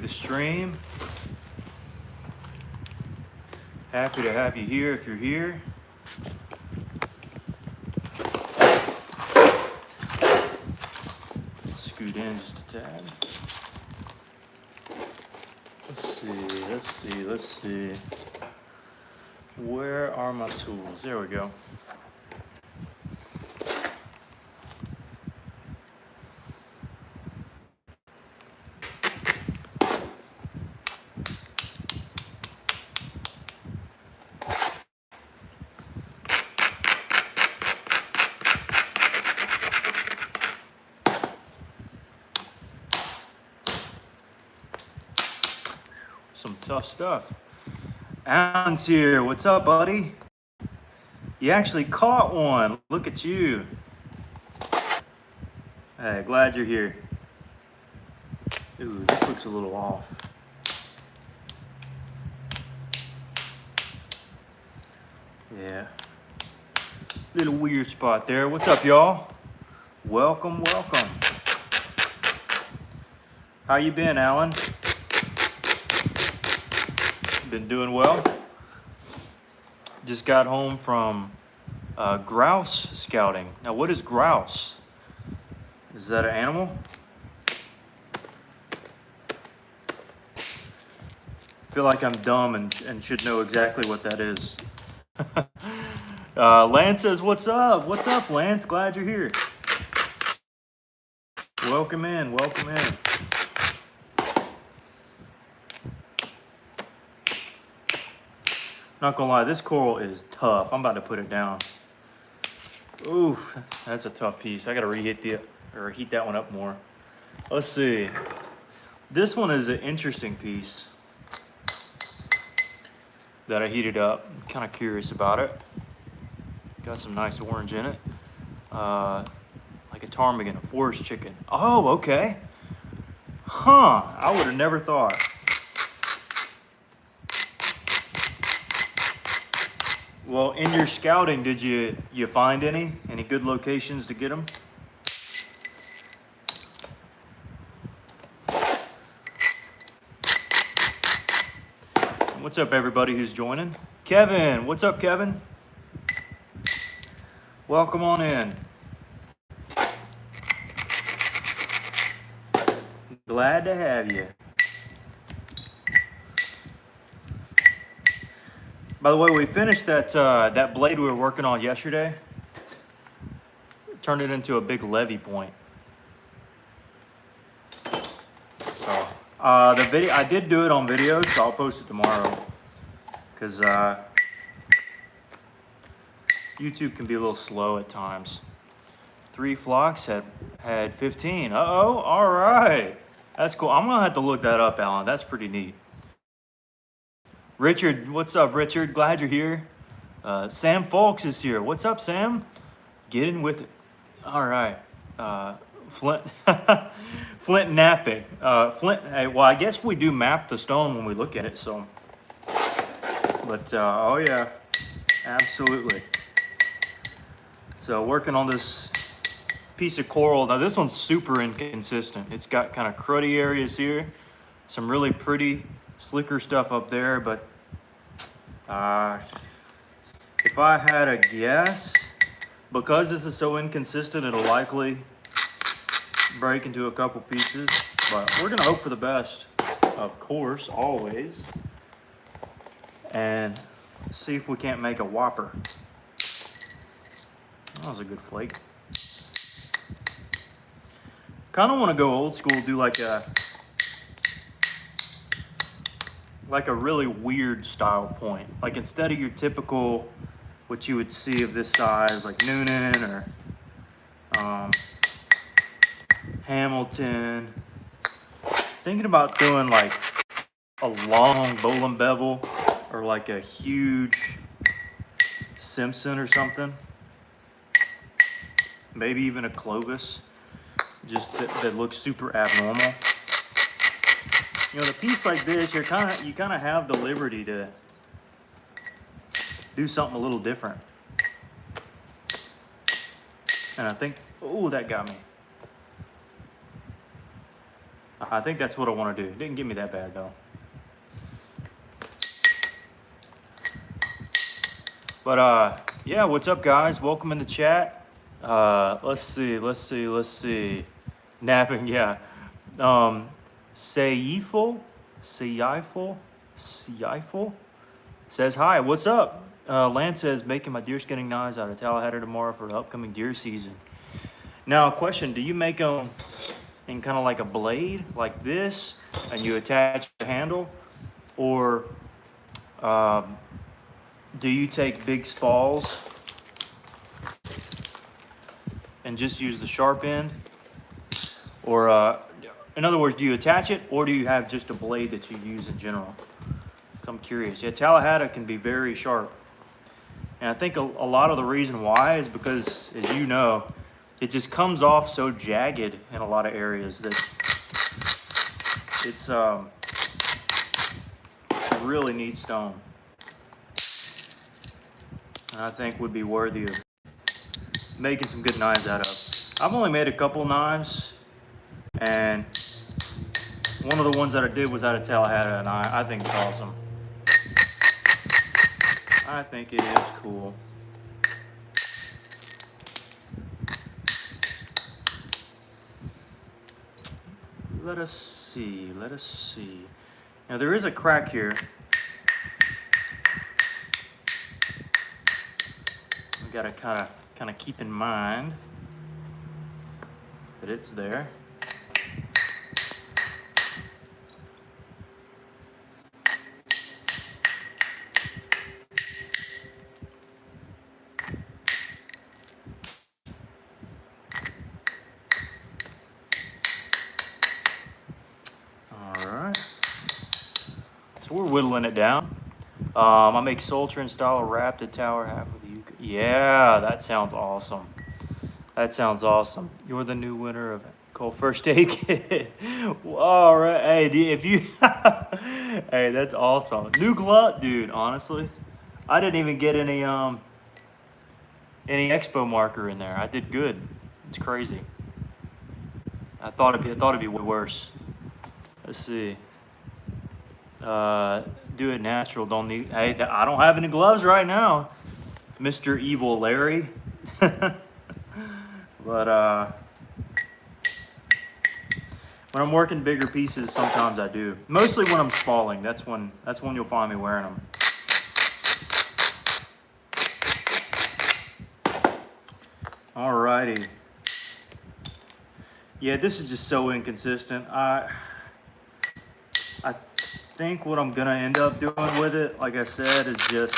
the stream. Happy to have you here if you're here. Scoot in just a tad. Let's see. Where are my tools? There we go. Some tough stuff. Alan's here. What's up, buddy? You actually caught one. Look at you. Hey, glad you're here. Ooh, this looks a little off. Yeah. Little weird spot there. What's up, y'all? Welcome. How you been, Alan? Been doing well. Just got home from grouse scouting. Now, what is grouse? Is that an animal? I feel like I'm dumb and should know exactly what that is. Lance says, what's up? What's up, Lance? Glad you're here. Welcome in. Not gonna lie, this coral is tough. I'm about to put it down. Ooh, that's a tough piece. I gotta heat that one up more. Let's see. This one is an interesting piece that I heated up. I'm kind of curious about it. Got some nice orange in it. Like a ptarmigan, a forest chicken. Oh, okay. Huh, I would have never thought. Well, in your scouting, did you find any good locations to get them? What's up, everybody who's joining? Kevin, what's up, Kevin? Welcome on in. Glad to have you. By the way, we finished that blade we were working on yesterday. Turned it into a big levee point. So the video, I did do it on video, so I'll post it tomorrow. Cause YouTube can be a little slow at times. 3 flocks had 15. Uh-oh, all right. That's cool. I'm gonna have to look that up, Alan. That's pretty neat. Richard, what's up, Richard? Glad you're here. Sam Folks is here. What's up, Sam? Get in with it. All right. Flint, Flint Knapping. Flint. Hey, well, I guess we do map the stone when we look at it. So, but oh yeah, absolutely. So working on this piece of coral. Now this one's super inconsistent. It's got kind of cruddy areas here, some really pretty slicker stuff up there, but if I had a guess, because this is so inconsistent, it'll likely break into a couple pieces, but we're gonna hope for the best, of course, always, and see if we can't make a whopper. That was a good flake. Kind of want to go old school, do like a really weird style point. Like instead of your typical, what you would see of this size, like Noonan or Hamilton. Thinking about doing like a long bowling bevel or like a huge Simpson or something. Maybe even a Clovis, just that looks super abnormal. You know, the piece like this, you kind of have the liberty to do something a little different. And I think, oh, that got me. I think that's what I want to do. It didn't get me that bad though. But yeah, what's up, guys? Welcome in the chat. Let's see. Napping, yeah. Seifel says hi. What's up? Lance says making my deer skinning knives out of Tallahassee tomorrow for the upcoming deer season. Now, question: do you make them in kind of like a blade, like this, and you attach the handle, or do you take big spalls and just use the sharp end? Or, in other words, do you attach it, or do you have just a blade that you use in general? I'm curious. Yeah, Tallahassee can be very sharp. And I think a lot of the reason why is because, as you know, it just comes off so jagged in a lot of areas that it's a really neat stone. And I think would be worthy of making some good knives out of. I've only made a couple knives, and one of the ones that I did was out of Tallahassee, and I think it's awesome. I think it is cool. Let us see. Now there is a crack here. We gotta kind of keep in mind that it's there. So we're whittling it down. I make Sultran style wrapped a tower half with the uke. Yeah, that sounds awesome. You're the new winner of Cold First Aid Kit. All right, hey, if you, hey, that's awesome. New glove, dude. Honestly, I didn't even get any expo marker in there. I did good. It's crazy. I thought it'd be way worse. Let's see. Do it natural. Don't need. Hey, I don't have any gloves right now, Mr. Evil Larry. But when I'm working bigger pieces, sometimes I do. Mostly when I'm spalling. That's when you'll find me wearing them. Alrighty. Yeah, this is just so inconsistent. I think what I'm gonna end up doing with it, like I said, is just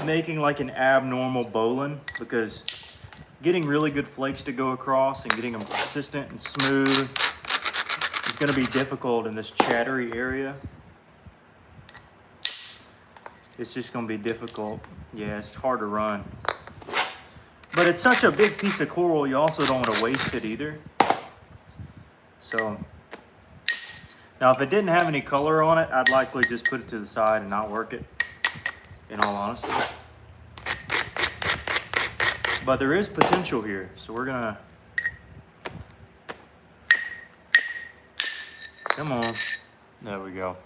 making like an abnormal bowline, because getting really good flakes to go across and getting them consistent and smooth is gonna be difficult in this chattery area. It's just gonna be difficult. Yeah, it's hard to run. But it's such a big piece of coral, you also don't want to waste it either. So, now if it didn't have any color on it, I'd likely just put it to the side and not work it, in all honesty. But there is potential here, so we're gonna, come on, there we go.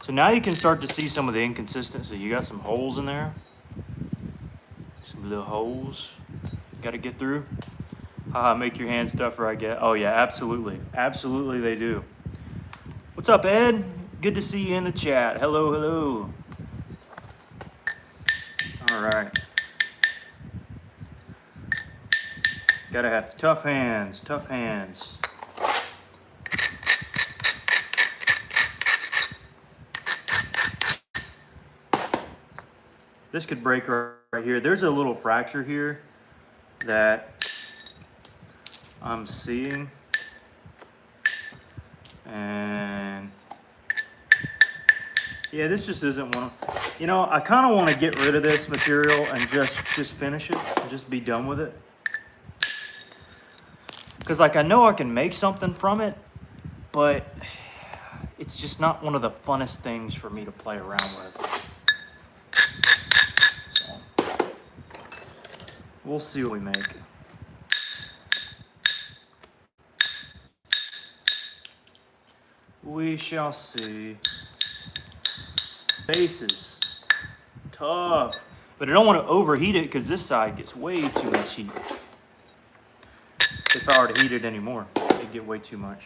So now you can start to see some of the inconsistency. You got some holes in there, some little holes got to get through. Make your hands tougher, I guess. Oh yeah, absolutely, they do. What's up, Ed? Good to see you in the chat. Hello. All right. Gotta have tough hands. This could break right here. There's a little fracture here that I'm seeing. And yeah, this just isn't one. You know, I kind of want to get rid of this material and just finish it and just be done with it. Because like I know I can make something from it, but it's just not one of the funnest things for me to play around with. So we'll see what we make. We shall see. Bases. Tough. But I don't want to overheat it because this side gets way too much heat. If I were to heat it anymore, it'd get way too much.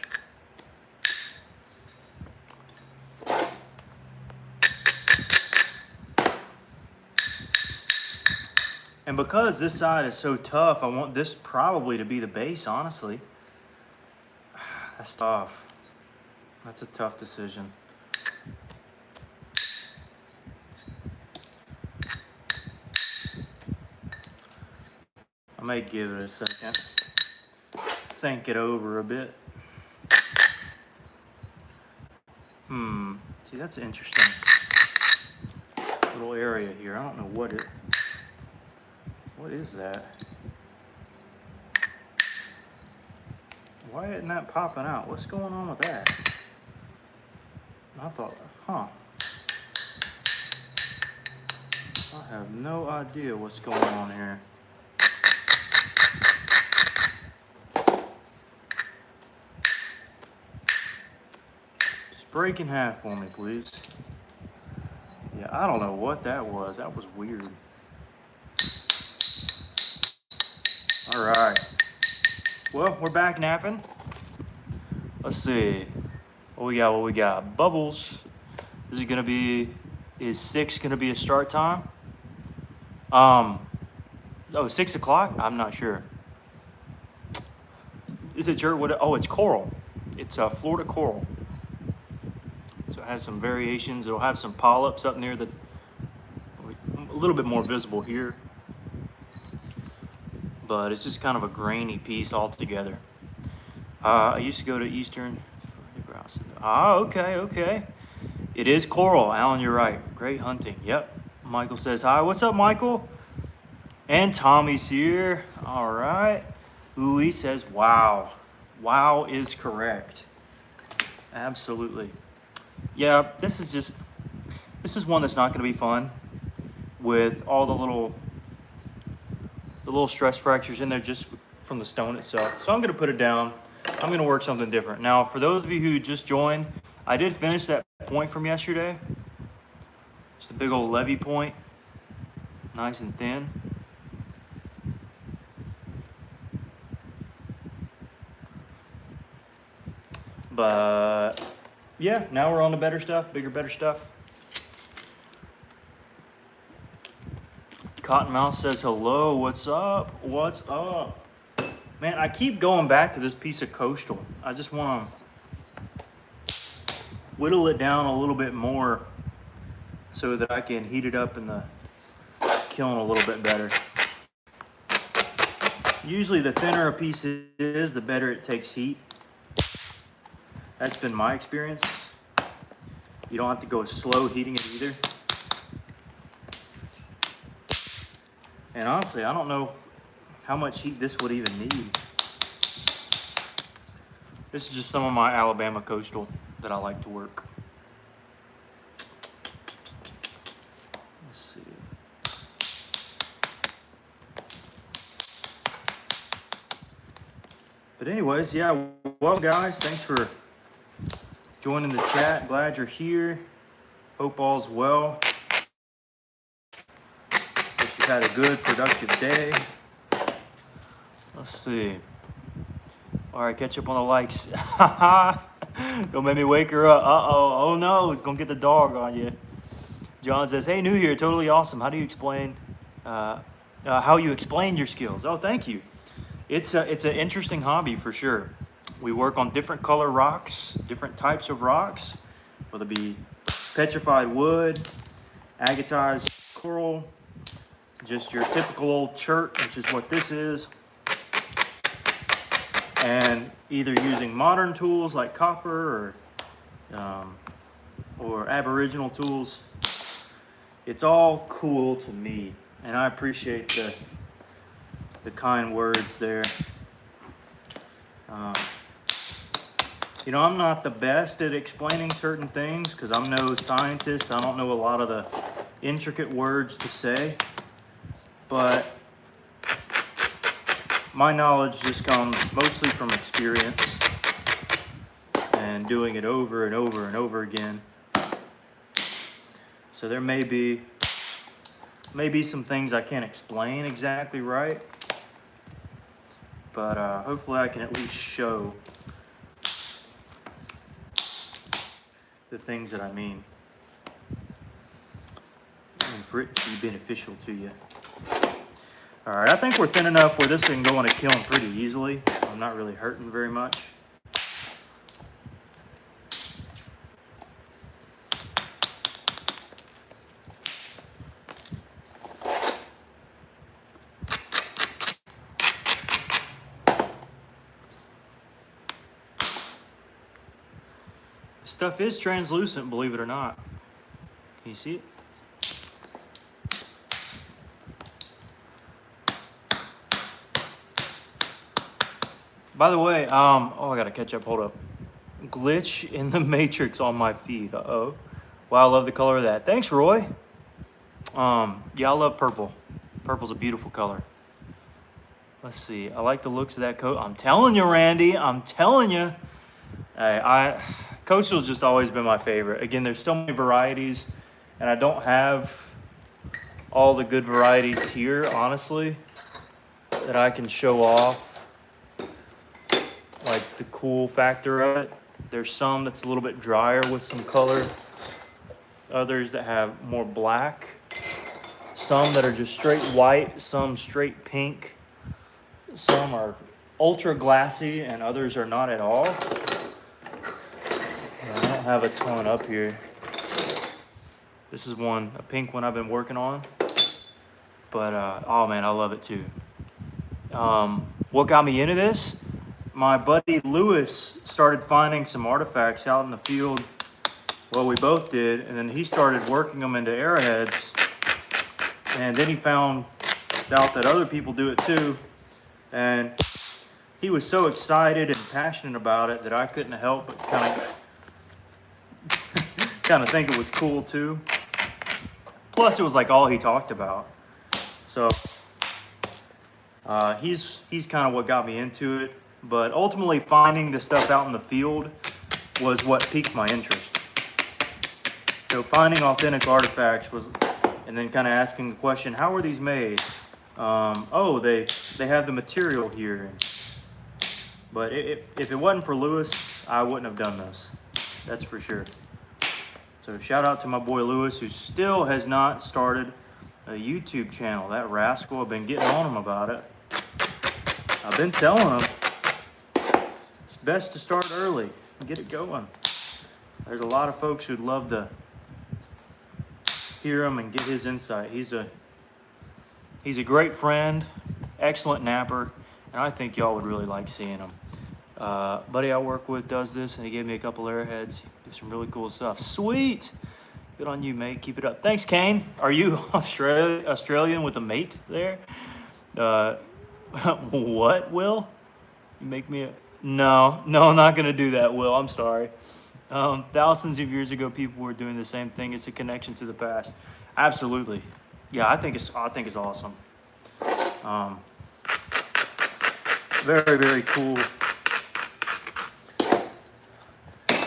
And because this side is so tough, I want this probably to be the base, honestly. That's tough. That's a tough decision. I may give it a second. Think it over a bit. See, that's interesting. Little area here. I don't know what is that? Why isn't that popping out? What's going on with that? I thought, I have no idea what's going on here. Just break in half for me, please. Yeah, I don't know what that was. That was weird. All right. Well, we're back napping. Let's see. What we got? Bubbles. Is 6 gonna be a start time? 6 o'clock? I'm not sure. Is it jerk? It's coral. It's Florida coral. So it has some variations. It'll have some polyps up near a little bit more visible here. But it's just kind of a grainy piece altogether. I used to go to Eastern. Okay. It is coral, Alan, you're right. Great hunting, yep. Michael says hi. What's up, Michael? And Tommy's here, all right. Louis says wow. Wow is correct. Absolutely. Yeah, this is one that's not gonna be fun with all the little stress fractures in there just from the stone itself. So I'm gonna put it down. I'm gonna work something different. Now, for those of you who just joined, I did finish that point from yesterday. Just a big old levy point, nice and thin. But yeah, now we're on to better stuff, bigger, better stuff. Cottonmouth says hello, what's up? What's up? Man, I keep going back to this piece of coastal. I just want to whittle it down a little bit more so that I can heat it up in the kiln a little bit better. Usually the thinner a piece is, the better it takes heat. That's been my experience. You don't have to go slow heating it either. And honestly, I don't know how much heat this would even need. This is just some of my Alabama coastal that I like to work. Let's see. But anyways, yeah, well guys, thanks for joining the chat. Glad you're here. Hope all's well. Hope you've had a good, productive day. Let's see. All right, catch up on the likes. Don't make me wake her up. Uh-oh. Oh no, it's gonna get the dog on you. John says, hey, new here, totally awesome. How do you explain how you explain your skills? Oh, thank you. It's an interesting hobby for sure. We work on different color rocks, different types of rocks, whether it be petrified wood, agatized coral, just your typical old chert, which is what this is. And either using modern tools like copper or Aboriginal tools. It's all cool to me, and I appreciate the kind words there. You know, I'm not the best at explaining certain things because I'm no scientist. I don't know a lot of the intricate words to say, but my knowledge just comes mostly from experience. And then doing it over and over and over again. So there may be some things I can't explain exactly right, but hopefully I can at least show the things that I mean, and for it to be beneficial to you. All right, I think we're thin enough where this can go in a kiln pretty easily. I'm not really hurting very much. Stuff is translucent, believe it or not. Can you see it? By the way, oh, I gotta catch up, hold up. Glitch in the matrix on my feed, uh-oh. Wow, I love the color of that. Thanks, Roy. Yeah, I love purple. Purple's a beautiful color. Let's see, I like the looks of that coat. I'm telling you, Randy, I'm telling you. Hey, Coastal's just always been my favorite. Again, there's so many varieties, and I don't have all the good varieties here, honestly, that I can show off, like the cool factor of it. There's some that's a little bit drier with some color, others that have more black, some that are just straight white, some straight pink, some are ultra glassy, and others are not at all. I don't have a ton up here. This is one, a pink one I've been working on. But, oh man, I love it too. What got me into this? My buddy Lewis started finding some artifacts out in the field. Well, we both did. And then he started working them into arrowheads. And then he found out that other people do it too. And he was so excited and passionate about it that I couldn't help but kind of think it was cool too. Plus, it was like all he talked about. So he's kind of what got me into it. But ultimately, finding the stuff out in the field was what piqued my interest. So finding authentic artifacts was, and then kind of asking the question, how were these made? Oh, they have the material here. But if it wasn't for Lewis, I wouldn't have done this. That's for sure. So shout out to my boy Lewis, who still has not started a YouTube channel. That rascal, I've been getting on him about it. I've been telling him it's best to start early and get it going. There's a lot of folks who'd love to hear him and get his insight. He's a great friend, excellent napper, and I think y'all would really like seeing him. Buddy I work with does this, and he gave me a couple arrowheads. Do some really cool stuff. Sweet! Good on you, mate. Keep it up. Thanks, Kane. Are you Australian with a mate there? What, Will? You make me a... No, I'm not going to do that, Will. I'm sorry. Thousands of years ago, people were doing the same thing. It's a connection to the past. Absolutely. Yeah, I think it's awesome. Very, very cool.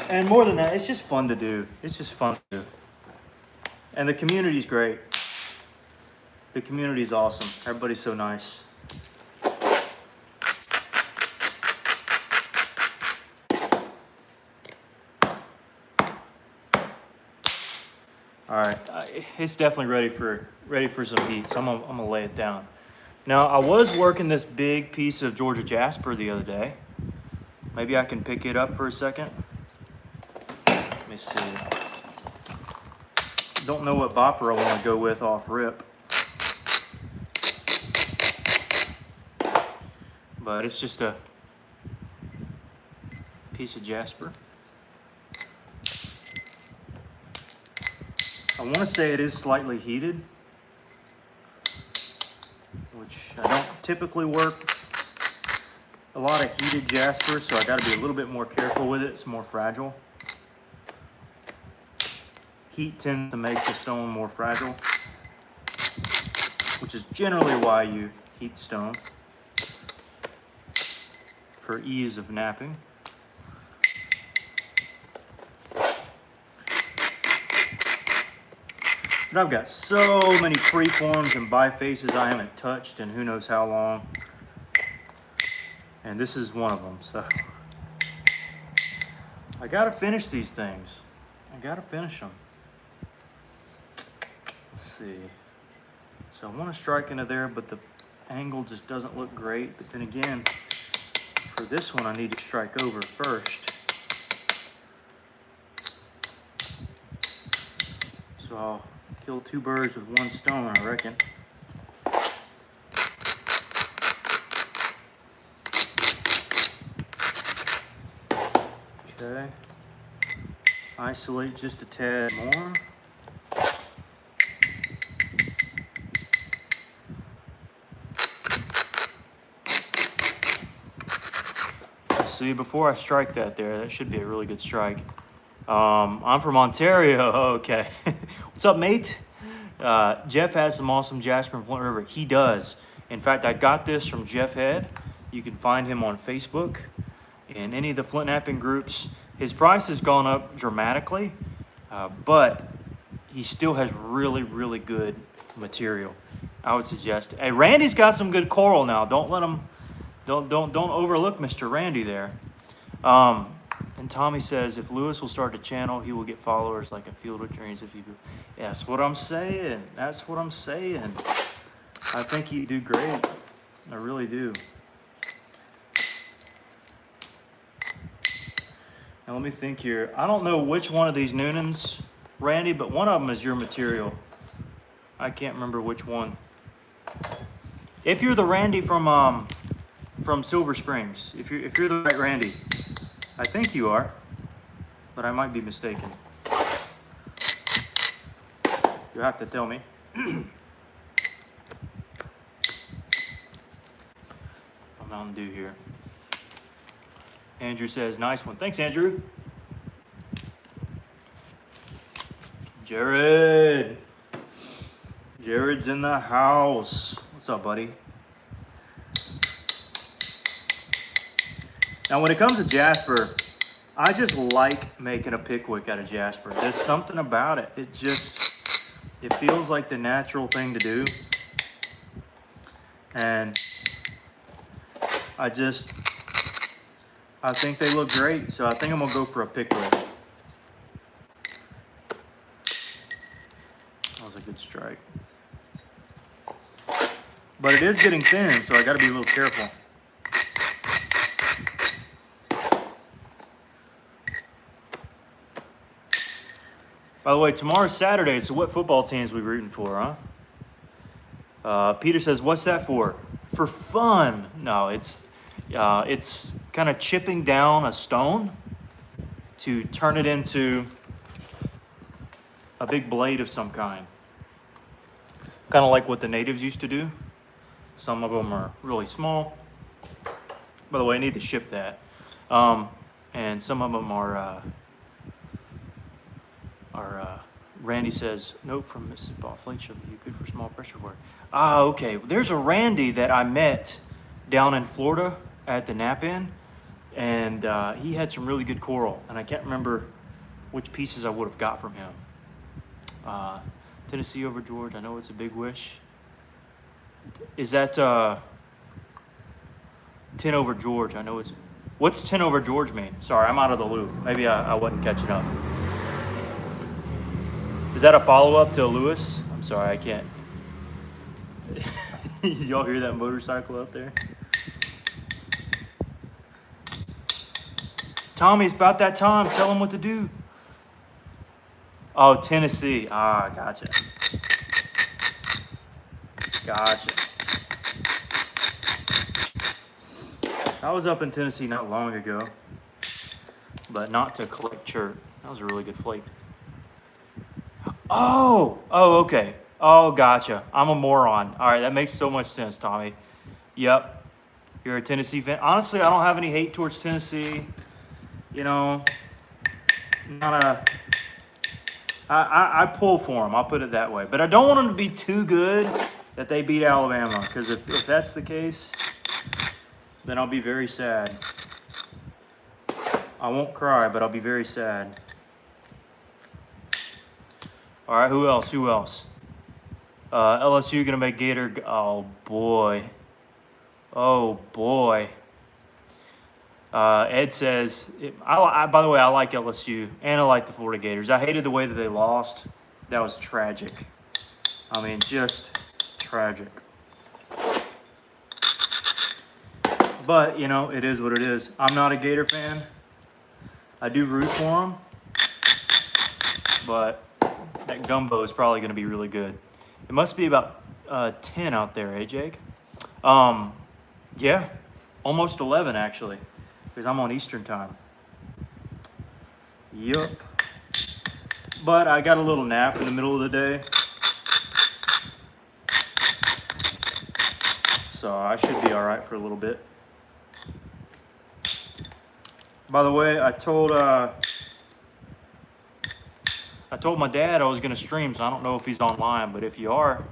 And more than that, it's just fun to do. It's just fun to do. And the community's great. The community's awesome. Everybody's so nice. All right, it's definitely ready for some heat. So I'm gonna lay it down. Now I was working this big piece of Georgia Jasper the other day. Maybe I can pick it up for a second. Let me see. Don't know what bopper I want to go with off rip, but it's just a piece of Jasper. I want to say it is slightly heated, which I don't typically work a lot of heated Jasper, so I got to be a little bit more careful with it. It's more fragile. Heat tends to make the stone more fragile, which is generally why you heat stone, for ease of napping. But I've got so many freeforms and bifaces I haven't touched in who knows how long. And this is one of them, so. I gotta finish these things. I gotta finish them. Let's see. So I want to strike into there, but the angle just doesn't look great. But then again, for this one, I need to strike over first. So I'll kill two birds with one stone, I reckon. Okay. Isolate just a tad more. See, before I strike that there, that should be a really good strike. I'm from Ontario. Okay. What's up, mate? Jeff has some awesome Jasper and Flint River. He does. In fact, I got this from Jeff Head. You can find him on Facebook and any of the Flint Knapping groups. His price has gone up dramatically, but he still has really, really good material. I would suggest. Hey, Randy's got some good coral now. Don't let him. Don't overlook Mr. Randy there. And Tommy says if Lewis will start a channel, he will get followers like a Field of Dreams if you do. Yeah, that's what I'm saying. That's what I'm saying. I think he'd do great. I really do. Now let me think here. I don't know which one of these Noonans, Randy, but one of them is your material. I can't remember which one. If you're the Randy from Silver Springs, if you're the right Randy, I think you are, but I might be mistaken. You'll have to tell me. A Mountain Dew here. Andrew says, nice one. Thanks, Andrew. Jared. Jared's in the house. What's up, buddy? Now, when it comes to Jasper, I just like making a pickwick out of Jasper. There's something about it. It feels like the natural thing to do. And I think they look great, so I think I'm gonna go for a pickwick. That was a good strike. But it is getting thin, so I gotta be a little careful. By the way, tomorrow's Saturday, so what football teams we rooting for, huh? Peter says, what's that for? For fun. No, it's kind of chipping down a stone to turn it into a big blade of some kind. Kind of like what the natives used to do. Some of them are really small. By the way, I need to ship that. And some of them are Randy says, note from Mrs. Ballflake should be good for small pressure work. Ah, okay. There's a Randy that I met down in Florida at the Nap Inn, and he had some really good coral, and I can't remember which pieces I would have got from him. Tennessee over George, I know it's a big wish. Is that 10 over George? I know it's... What's 10 over George mean? Sorry, I'm out of the loop. Maybe I wasn't catching up. Is that a follow-up to Lewis? I'm sorry, I can't. Y'all hear that motorcycle out there? Tommy, it's about that time. Tell him what to do. Oh, Tennessee. Ah, gotcha. Gotcha. I was up in Tennessee not long ago, but not to collect chert. That was a really good flake. Oh, okay. Oh, gotcha. I'm a moron. All right, that makes so much sense, Tommy. Yep, you're a Tennessee fan. Honestly, I don't have any hate towards Tennessee. You know, I pull for them. I'll put it that way. But I don't want them to be too good that they beat Alabama, because if that's the case, then I'll be very sad. I won't cry, but I'll be very sad. All right, who else? Who else? LSU gonna make Gator. Oh boy. Oh boy. Ed says, by the way, I like LSU and I like the Florida Gators. I hated the way that they lost. That was tragic. I mean, just tragic. But, you know, it is what it is. I'm not a Gator fan. I do root for them. But that gumbo is probably going to be really good. It must be about 10 out there, eh, Jake? Yeah, almost 11 actually, because I'm on Eastern time. Yup. But I got a little nap in the middle of the day. So I should be all right for a little bit. By the way, I told my dad I was gonna stream, so I don't know if he's online, but if you are,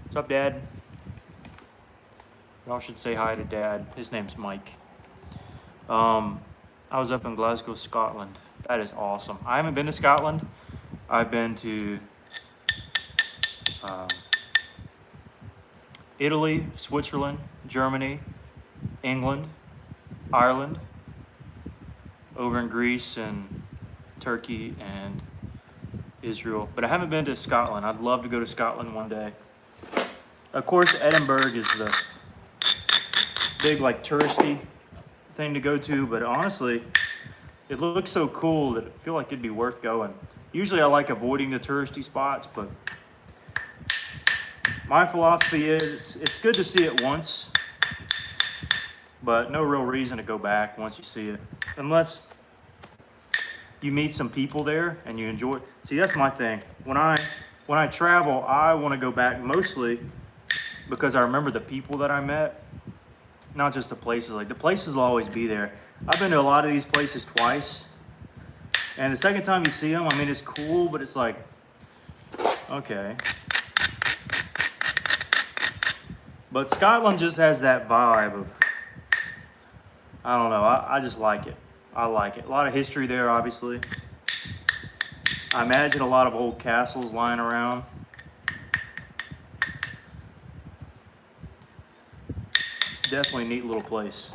what's up, Dad? Y'all should say hi to Dad. His name's Mike. I was up in Glasgow, Scotland. That is awesome. I haven't been to Scotland. I've been to Italy, Switzerland, Germany, England, Ireland, over in Greece and Turkey and Israel. But I haven't been to Scotland. I'd love to go to Scotland one day. Of course, Edinburgh is the big, like, touristy thing to go to, but honestly, it looks so cool that I feel like it'd be worth going. Usually I like avoiding the touristy spots, but my philosophy is it's good to see it once, but no real reason to go back once you see it, unless you meet some people there and you enjoy it. See, that's my thing. When I travel, I want to go back mostly because I remember the people that I met, not just the places. Like, the places will always be there. I've been to a lot of these places twice, and the second time you see them, I mean, it's cool, but it's like, okay. But Scotland just has that vibe of, I don't know, I just like it. I like it. A lot of history there, obviously. I imagine a lot of old castles lying around. Definitely a neat little place.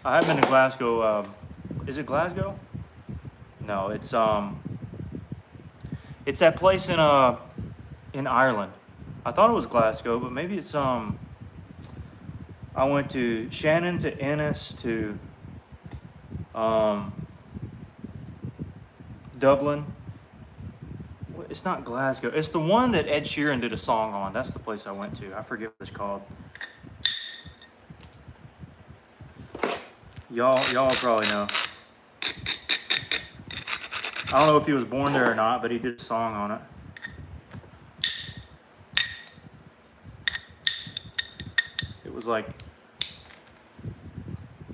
I have been to Glasgow. Is it Glasgow? No, it's that place in Ireland. I thought it was Glasgow, but maybe it's I went to Shannon, to Ennis, to Dublin. It's not Glasgow. It's the one that Ed Sheeran did a song on. That's the place I went to. I forget what it's called. Y'all probably know. I don't know if he was born there or not, but he did a song on it. It was like,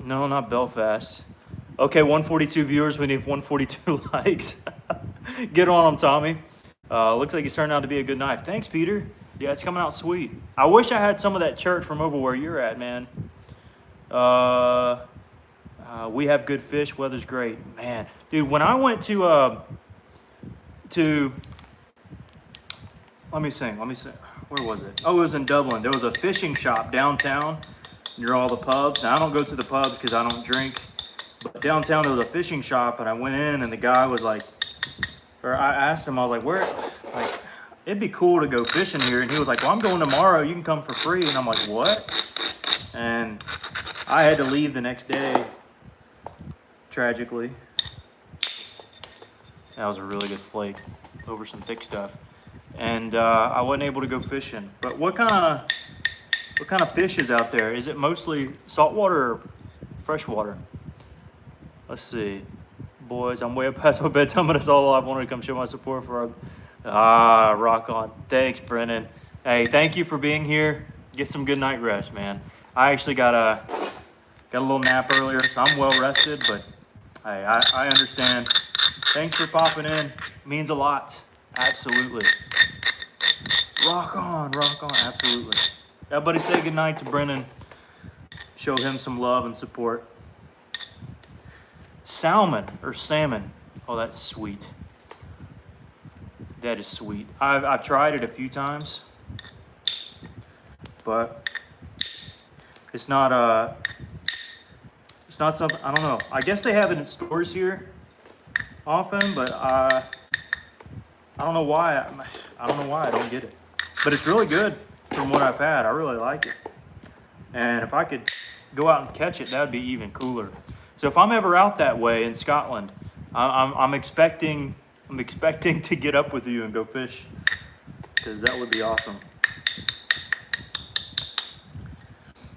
no, not Belfast. Okay, 142 viewers. We need 142 likes. Get on them, Tommy. Looks like it's turned out to be a good knife. Thanks, Peter. Yeah, it's coming out sweet. I wish I had some of that chert from over where you're at, man. We have good fish. Weather's great, man. Dude, when I went to let me sing. Where was it? Oh, it was in Dublin. There was a fishing shop downtown near all the pubs. Now, I don't go to the pubs because I don't drink. But downtown, there was a fishing shop, and I went in, and the guy was like, or I asked him, I was like, where, like, it'd be cool to go fishing here. And he was like, well, I'm going tomorrow. You can come for free. And I'm like, what? And I had to leave the next day, tragically. That was a really good flake over some thick stuff. And I wasn't able to go fishing. But what kind of fish is out there? Is it mostly saltwater or freshwater? Let's see. Boys, I'm way past my bedtime, but that's all I wanted to come show my support for our... rock on. Thanks, Brennan. Hey, thank you for being here. Get some good night rest, man. I actually got a little nap earlier, so I'm well rested, but hey, I understand. Thanks for popping in. It means a lot. Absolutely. Rock on, absolutely. Everybody say good night to Brennan. Show him some love and support. Salmon or salmon. Oh, that's sweet. That is sweet. I've tried it a few times, but it's not something, I don't know. I guess they have it in stores here often, but I don't know why. I don't know why I don't get it. But it's really good from what I've had. I really like it. And if I could go out and catch it, that would be even cooler. So if I'm ever out that way in Scotland, I'm expecting to get up with you and go fish, because that would be awesome.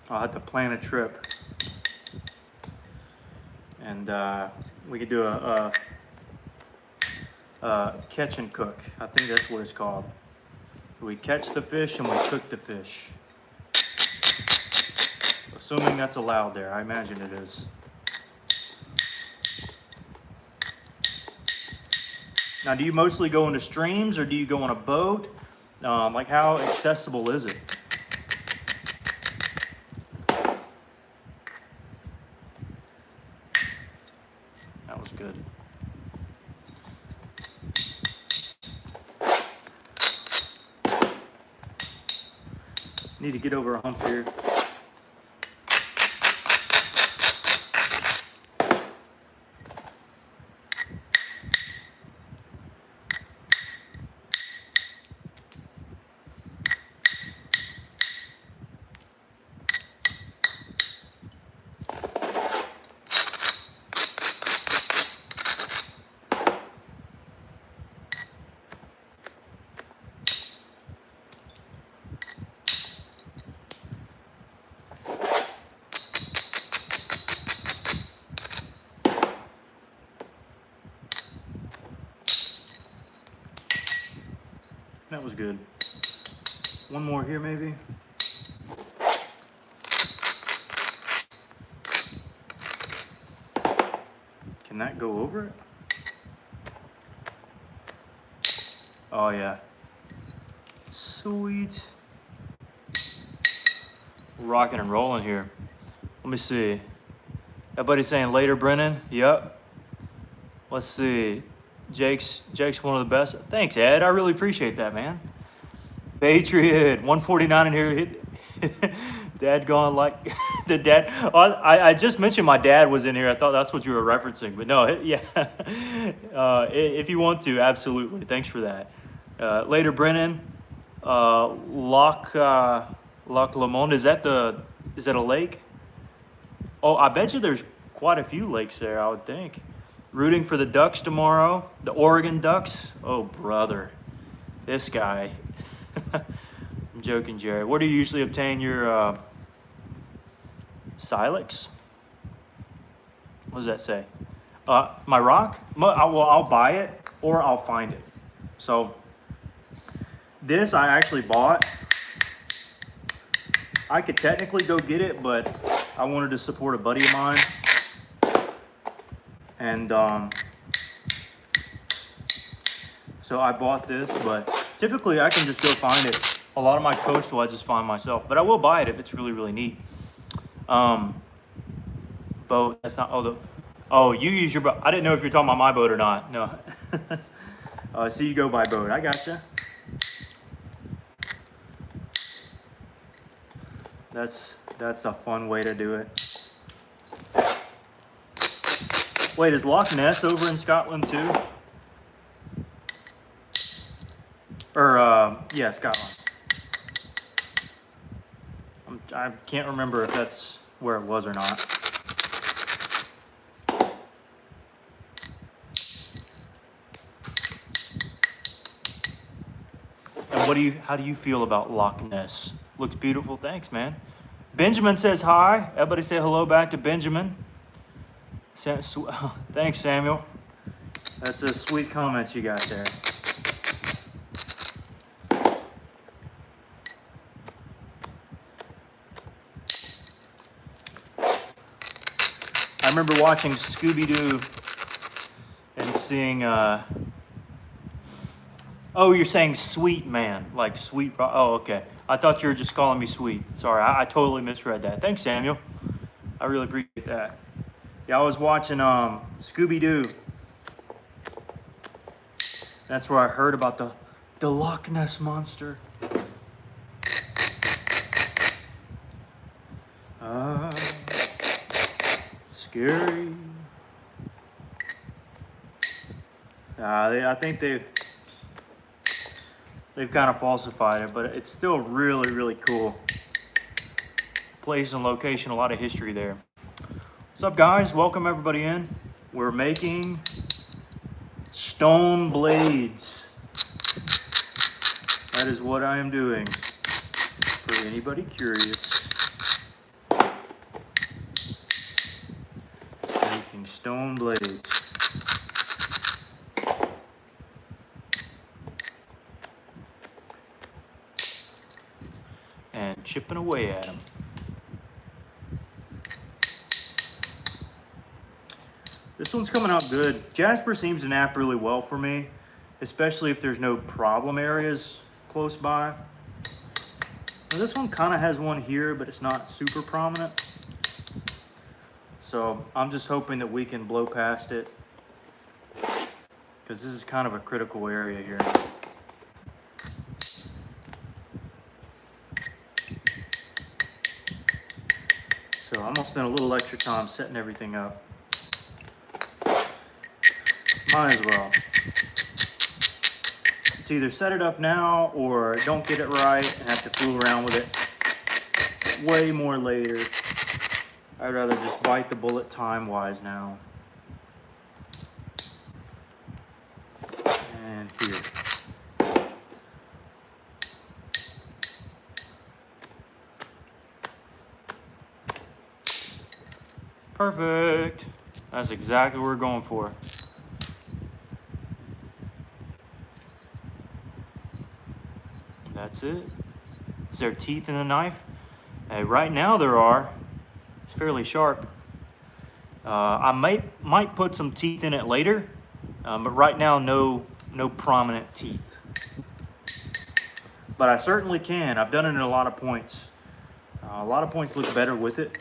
I'll have to plan a trip, and we could do a catch and cook. I think that's what it's called. We catch the fish and we cook the fish. Assuming that's allowed there. I imagine it is. Now, do you mostly go into streams or do you go on a boat? Like, how accessible is it? That was good. Need to get over a hump here. That was good. One more here, maybe. Can that go over it? Oh, yeah. Sweet. Rocking and rolling here. Let me see. Everybody's saying later, Brennan. Yep. Let's see. Jake's one of the best. Thanks, Ed. I really appreciate that, man. Patriot 149 in here. Dad gone like the dad. Oh, I just mentioned my dad was in here. I thought that's what you were referencing, but no, yeah. If you want to, absolutely. Thanks for that. Later, Brennan. Loch Lomond. Is that a lake? Oh, I bet you there's quite a few lakes there, I would think. Rooting for the Ducks tomorrow, the Oregon Ducks. Oh, brother, this guy. I'm joking, Jerry. Where do you usually obtain your silex? What does that say? My rock? Well, I'll buy it or I'll find it. So this I actually bought. I could technically go get it, but I wanted to support a buddy of mine. And so I bought this, but typically I can just go find it. A lot of my coastal I just find myself, but I will buy it if it's really, really neat. Boat, that's not, oh, you use your boat. I didn't know if you're talking about my boat or not. No. So you go by boat. I gotcha. That's a fun way to do it. Wait, is Loch Ness over in Scotland too? Or, yeah, Scotland. I can't remember if that's where it was or not. And how do you feel about Loch Ness? Looks beautiful. Thanks, man. Benjamin says hi. Everybody say hello back to Benjamin. Thanks, Samuel. That's a sweet comment you got there. I remember watching Scooby-Doo and seeing, oh, you're saying sweet man, like sweet, oh, okay. I thought you were just calling me sweet. Sorry, I totally misread that. Thanks, Samuel. I really appreciate that. Yeah, I was watching Scooby-Doo. That's where I heard about the Loch Ness Monster. Scary. I think they've kind of falsified it, but it's still really, really cool. Place and location, a lot of history there. What's up, guys? Welcome everybody in. We're making stone blades. That is what I am doing. For anybody curious. Making stone blades. And chipping away at them. This one's coming out good. Jasper seems to nap really well for me, especially if there's no problem areas close by. Now this one kind of has one here, but it's not super prominent. So I'm just hoping that we can blow past it, because this is kind of a critical area here. So I'm gonna spend a little extra time setting everything up. Might as well. It's either set it up now or don't get it right and have to fool around with it way more later. I'd rather just bite the bullet time-wise now. And here. Perfect. That's exactly what we're going for. That's it. Is there teeth in the knife? Right now there are. It's fairly sharp. I might put some teeth in it later, but right now no prominent teeth. But I certainly can. I've done it in a lot of points. A lot of points look better with it.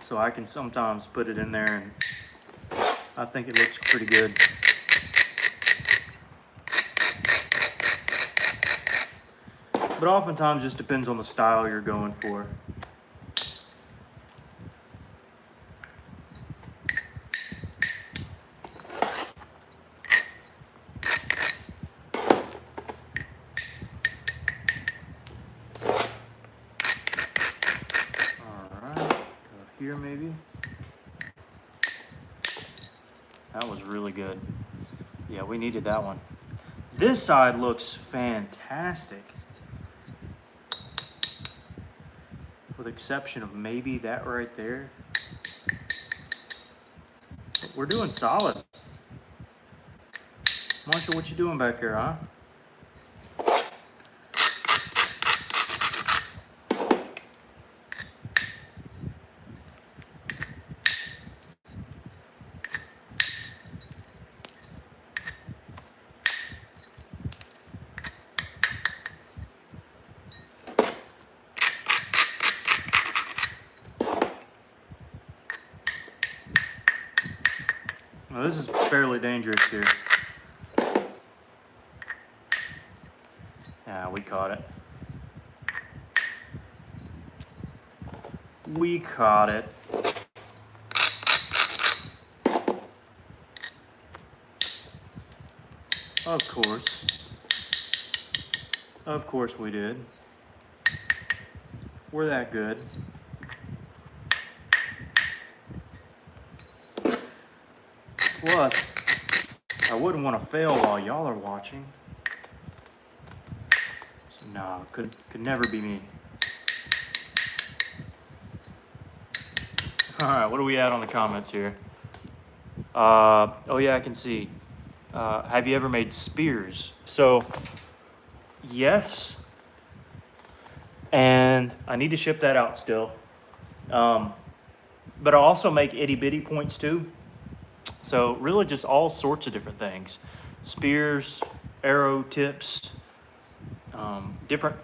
So I can sometimes put it in there and I think it looks pretty good. But oftentimes just depends on the style you're going for. Alright, go here maybe. That was really good. Yeah, we needed that one. This side looks fantastic. With the exception of maybe that right there. But we're doing solid. Marshall, what you doing back here, huh? Now this is fairly dangerous here. Yeah, we caught it. We caught it. Of course. Of course we did. We're that good. Plus, I wouldn't want to fail while y'all are watching. So, no, could never be me. All right, what do we add on the comments here? Oh yeah, I can see. Have you ever made spears? So, yes. And I need to ship that out still. But I also make itty bitty points too. So really just all sorts of different things. Spears, arrow tips, different,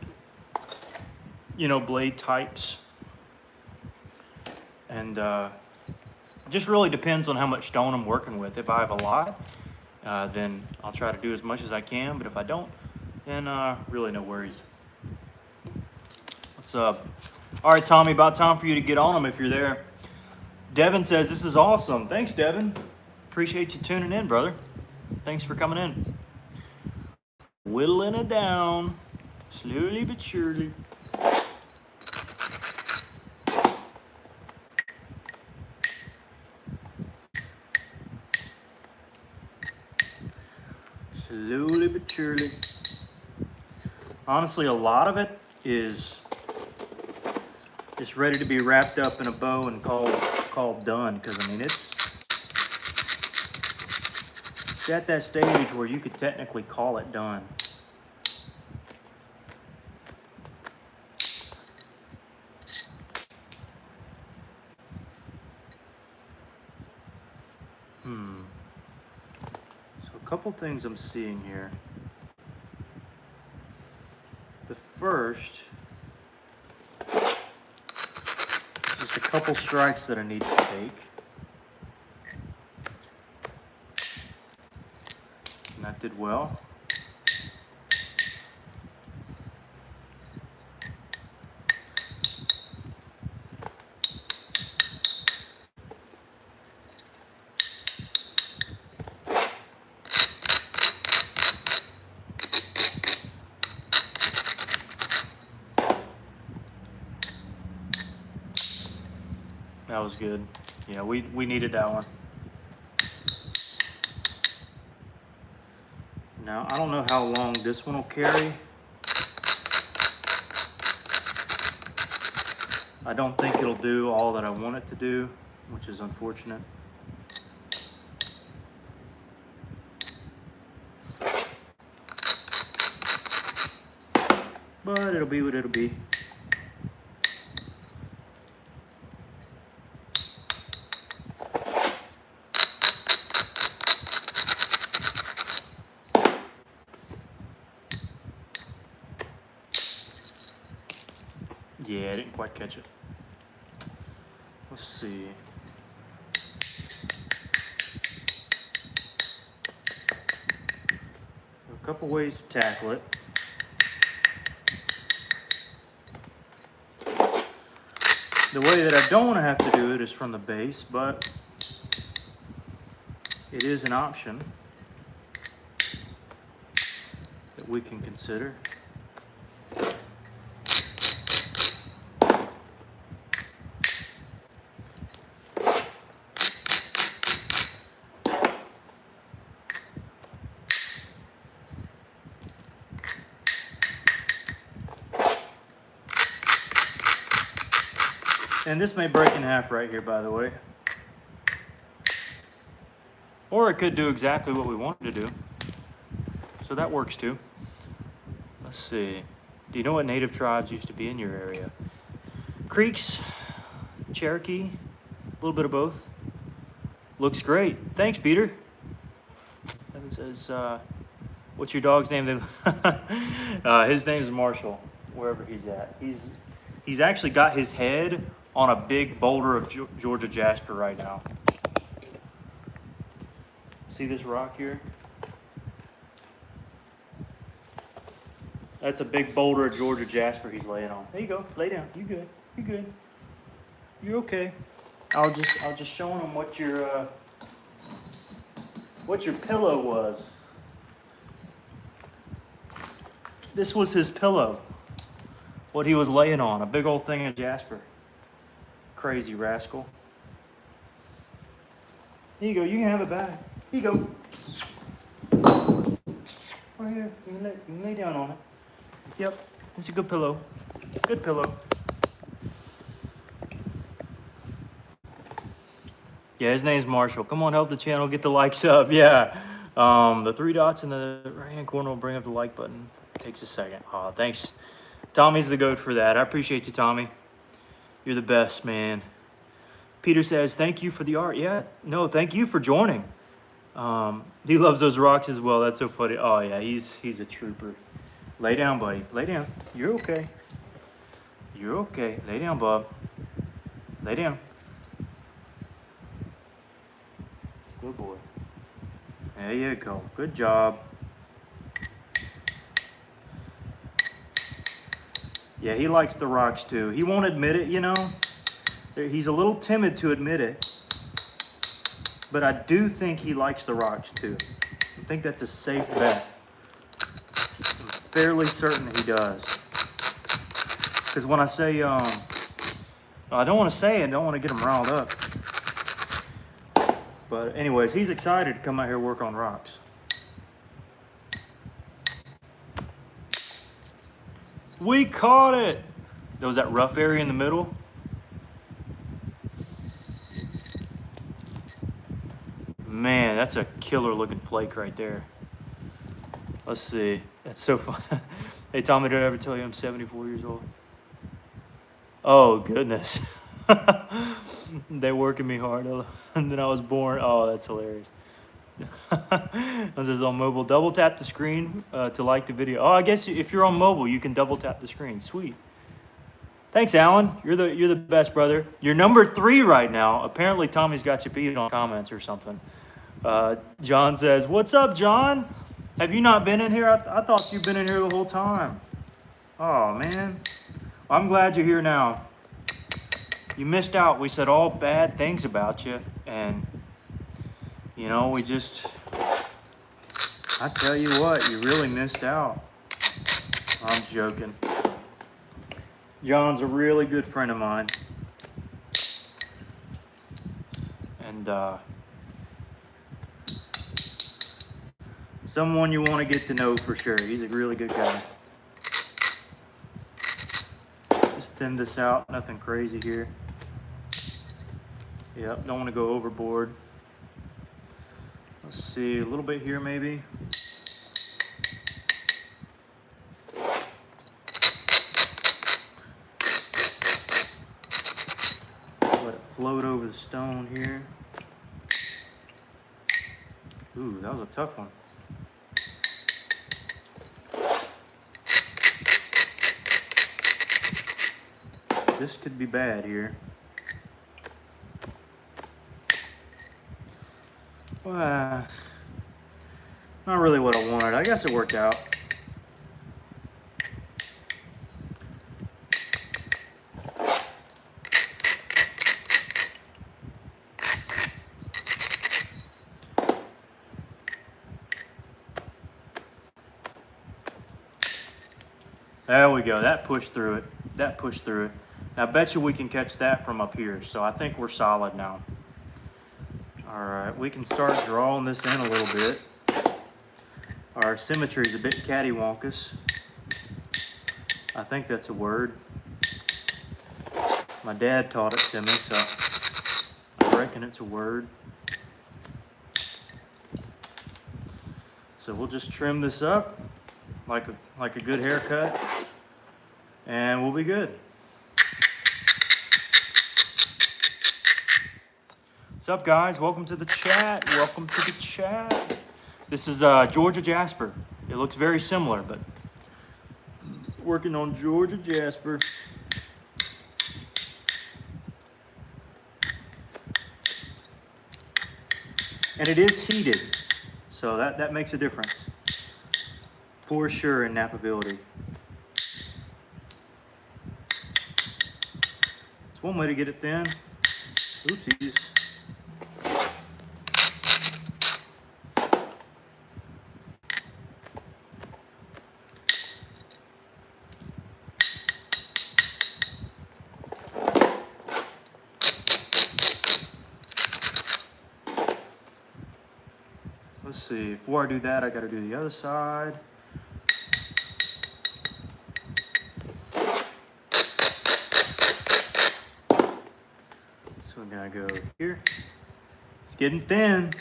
blade types. And just really depends on how much stone I'm working with. If I have a lot, then I'll try to do as much as I can. But if I don't, then really no worries. What's up? All right, Tommy, about time for you to get on them if you're there. Devin says, this is awesome. Thanks, Devin. Appreciate you tuning in, brother. Thanks for coming in. Whittling it down, slowly but surely. Slowly but surely. Honestly, a lot of it is just ready to be wrapped up in a bow and called done. Because I mean, it's at that stage where you could technically call it done. So a couple things I'm seeing here. The first, just a couple strikes that I need to take. And that did well. That was good. Yeah, we needed that one. Now, I don't know how long this one will carry. I don't think it'll do all that I want it to do, which is unfortunate. But it'll be what it'll be. Yeah, I didn't quite catch it. Let's see. A couple ways to tackle it. The way that I don't want to have to do it is from the base, but it is an option that we can consider. And this may break in half right here, by the way. Or it could do exactly what we wanted to do. So that works too. Let's see. Do you know what native tribes used to be in your area? Creeks, Cherokee, a little bit of both. Looks great. Thanks, Peter. Evan says, what's your dog's name? His name is Marshall, wherever he's at. He's actually got his head on a big boulder of Georgia Jasper right now. See this rock here? That's a big boulder of Georgia Jasper he's laying on. There you go. Lay down. You good. You good. You're okay. I'll just show him what your pillow was. This was his pillow. What he was laying on, a big old thing of Jasper. Crazy rascal. Here you go, you can have it back. Here you go. Right here, you can lay down on it. Yep, it's a good pillow. Good pillow. Yeah, his name's Marshall. Come on, help the channel, get the likes up. Yeah. The 3 dots in the right-hand corner will bring up the like button. It takes a second. Oh, thanks. Tommy's the goat for that. I appreciate you, Tommy. You're the best, man. Peter says, thank you for the art. Yeah, no, thank you for joining. He loves those rocks as well. That's so funny. Oh, yeah, he's a trooper. Lay down, buddy. Lay down. You're okay. You're okay. Lay down, Bob. Lay down. Good boy. There you go. Good job. Yeah, he likes the rocks too. He won't admit it, you know. He's a little timid to admit it. But I do think he likes the rocks too. I think that's a safe bet. I'm fairly certain he does. Because when I say, I don't want to say it, I don't want to get him riled up. But anyways, he's excited to come out here and work on rocks. We caught it! There was that rough area in the middle. Man, that's a killer looking flake right there. Let's see. That's so fun. Hey, Tommy, did I ever tell you I'm 74 years old? Oh, goodness. They're working me hard. And then I was born. Oh, that's hilarious. This is on mobile. Double tap the screen to like the video. Oh, I guess if you're on mobile, you can double tap the screen. Sweet. Thanks, Alan. You're the best, brother. You're number 3 right now. Apparently, Tommy's got you beat on comments or something. John says, "What's up, John? Have you not been in here? I thought you've been in here the whole time." Oh, man. I'm glad you're here now. You missed out. We said all bad things about you, and you know, I tell you what, you really missed out. I'm joking. John's a really good friend of mine. And someone you want to get to know for sure. He's a really good guy. Just thin this out, nothing crazy here. Yep, don't want to go overboard. Let's see, a little bit here maybe. Let it float over the stone here. Ooh, that was a tough one. This could be bad here. Not really what I wanted. I guess it worked out. There we go. That pushed through it. That pushed through it. Now, I bet you we can catch that from up here. So I think we're solid now. All right, we can start drawing this in a little bit. Our symmetry is a bit cattywampus. I think that's a word. My dad taught it to me, so I reckon it's a word. So we'll just trim this up like a good haircut, and we'll be good. What's up, guys? Welcome to the chat. Welcome to the chat. This is Georgia Jasper. It looks very similar, but working on Georgia Jasper. And it is heated, so that makes a difference for sure in nappability. It's one way to get it thin. Oopsies. Let's see, before I do that, I gotta do the other side. So we're gonna go here. It's getting thin.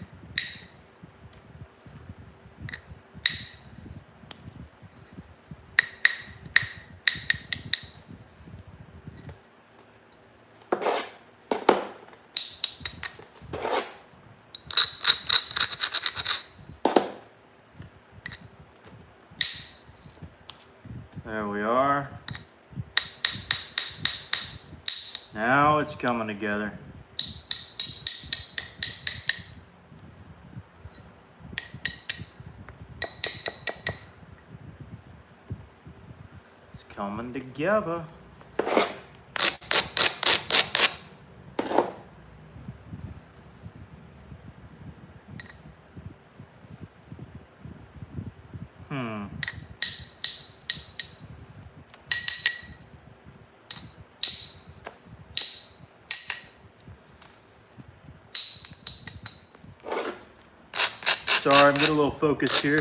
There we are. Now it's coming together. coming together. Sorry, I'm getting a little focused here.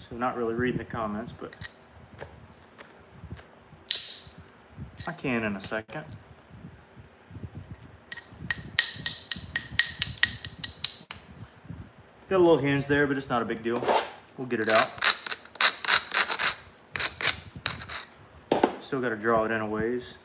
So not really reading the comments, but I can in a second. Got a little hinge there, but it's not a big deal. We'll get it out. Still got to draw it in a ways.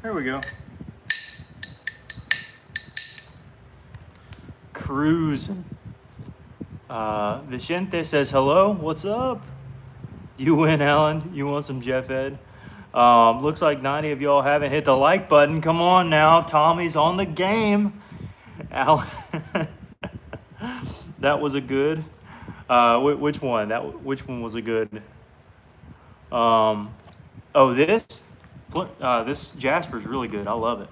There we go. Cruising. Vicente says hello. What's up? You win, Alan. You want some Jeff Ed? Looks like 90 of y'all haven't hit the like button. Come on now. Tommy's on the game. Alan. That was a good. Which one? Which one was a good? Oh, this. This Jasper's really good. I love it.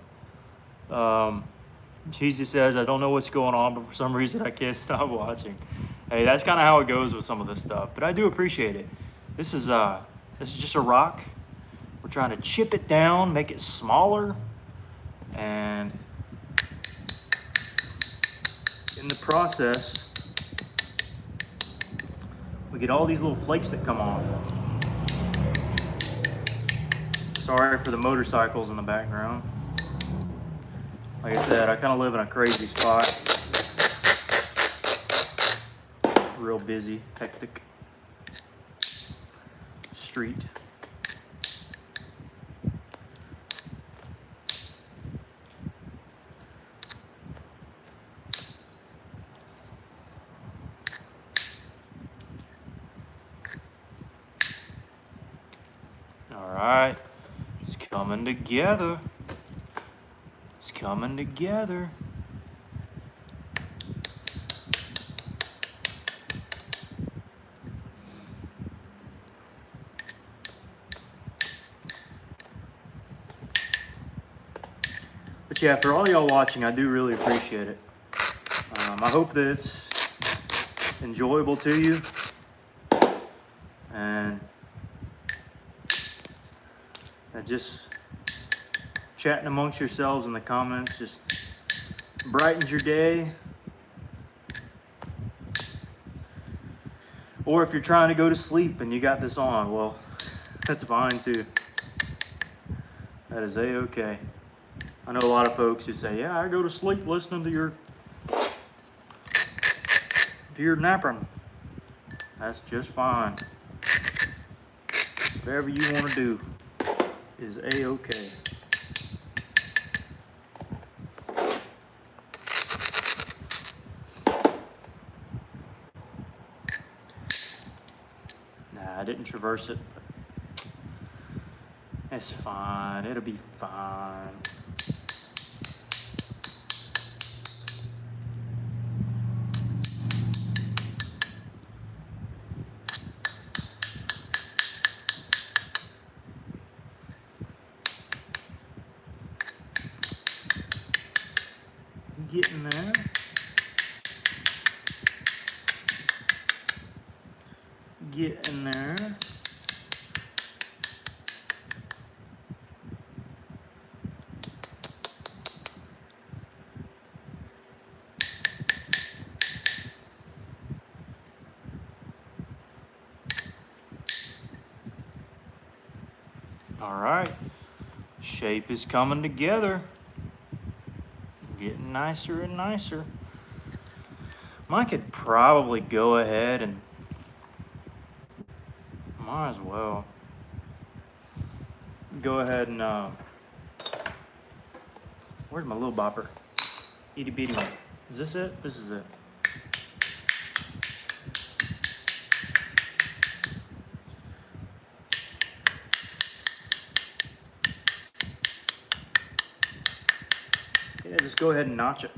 Cheesy says, I don't know what's going on, but for some reason I can't stop watching. Hey, that's kind of how it goes with some of this stuff, but I do appreciate it. This is just a rock. We're trying to chip it down, make it smaller, and in the process, we get all these little flakes that come off. Sorry for the motorcycles in the background. Like I said, I kind of live in a crazy spot. Real busy, hectic street. All right. It's coming together. It's coming together. But yeah, for all y'all watching, I do really appreciate it. I hope that it's enjoyable to you. And just chatting amongst yourselves in the comments just brightens your day. Or if you're trying to go to sleep and you got this on, well, that's fine too. That is a-okay. I know a lot of folks who say, yeah, I go to sleep listening to your napping. That's just fine. Whatever you want to do is a-okay. Nah, I didn't traverse it. It's fine. It'll be fine. Getting there. Getting there. All right. Shape is coming together. Getting nicer and nicer. I could probably go ahead and Might as well. Go ahead and, where's my little bopper? Itty bitty one. Is this it? This is it. Yeah, just go ahead and notch it.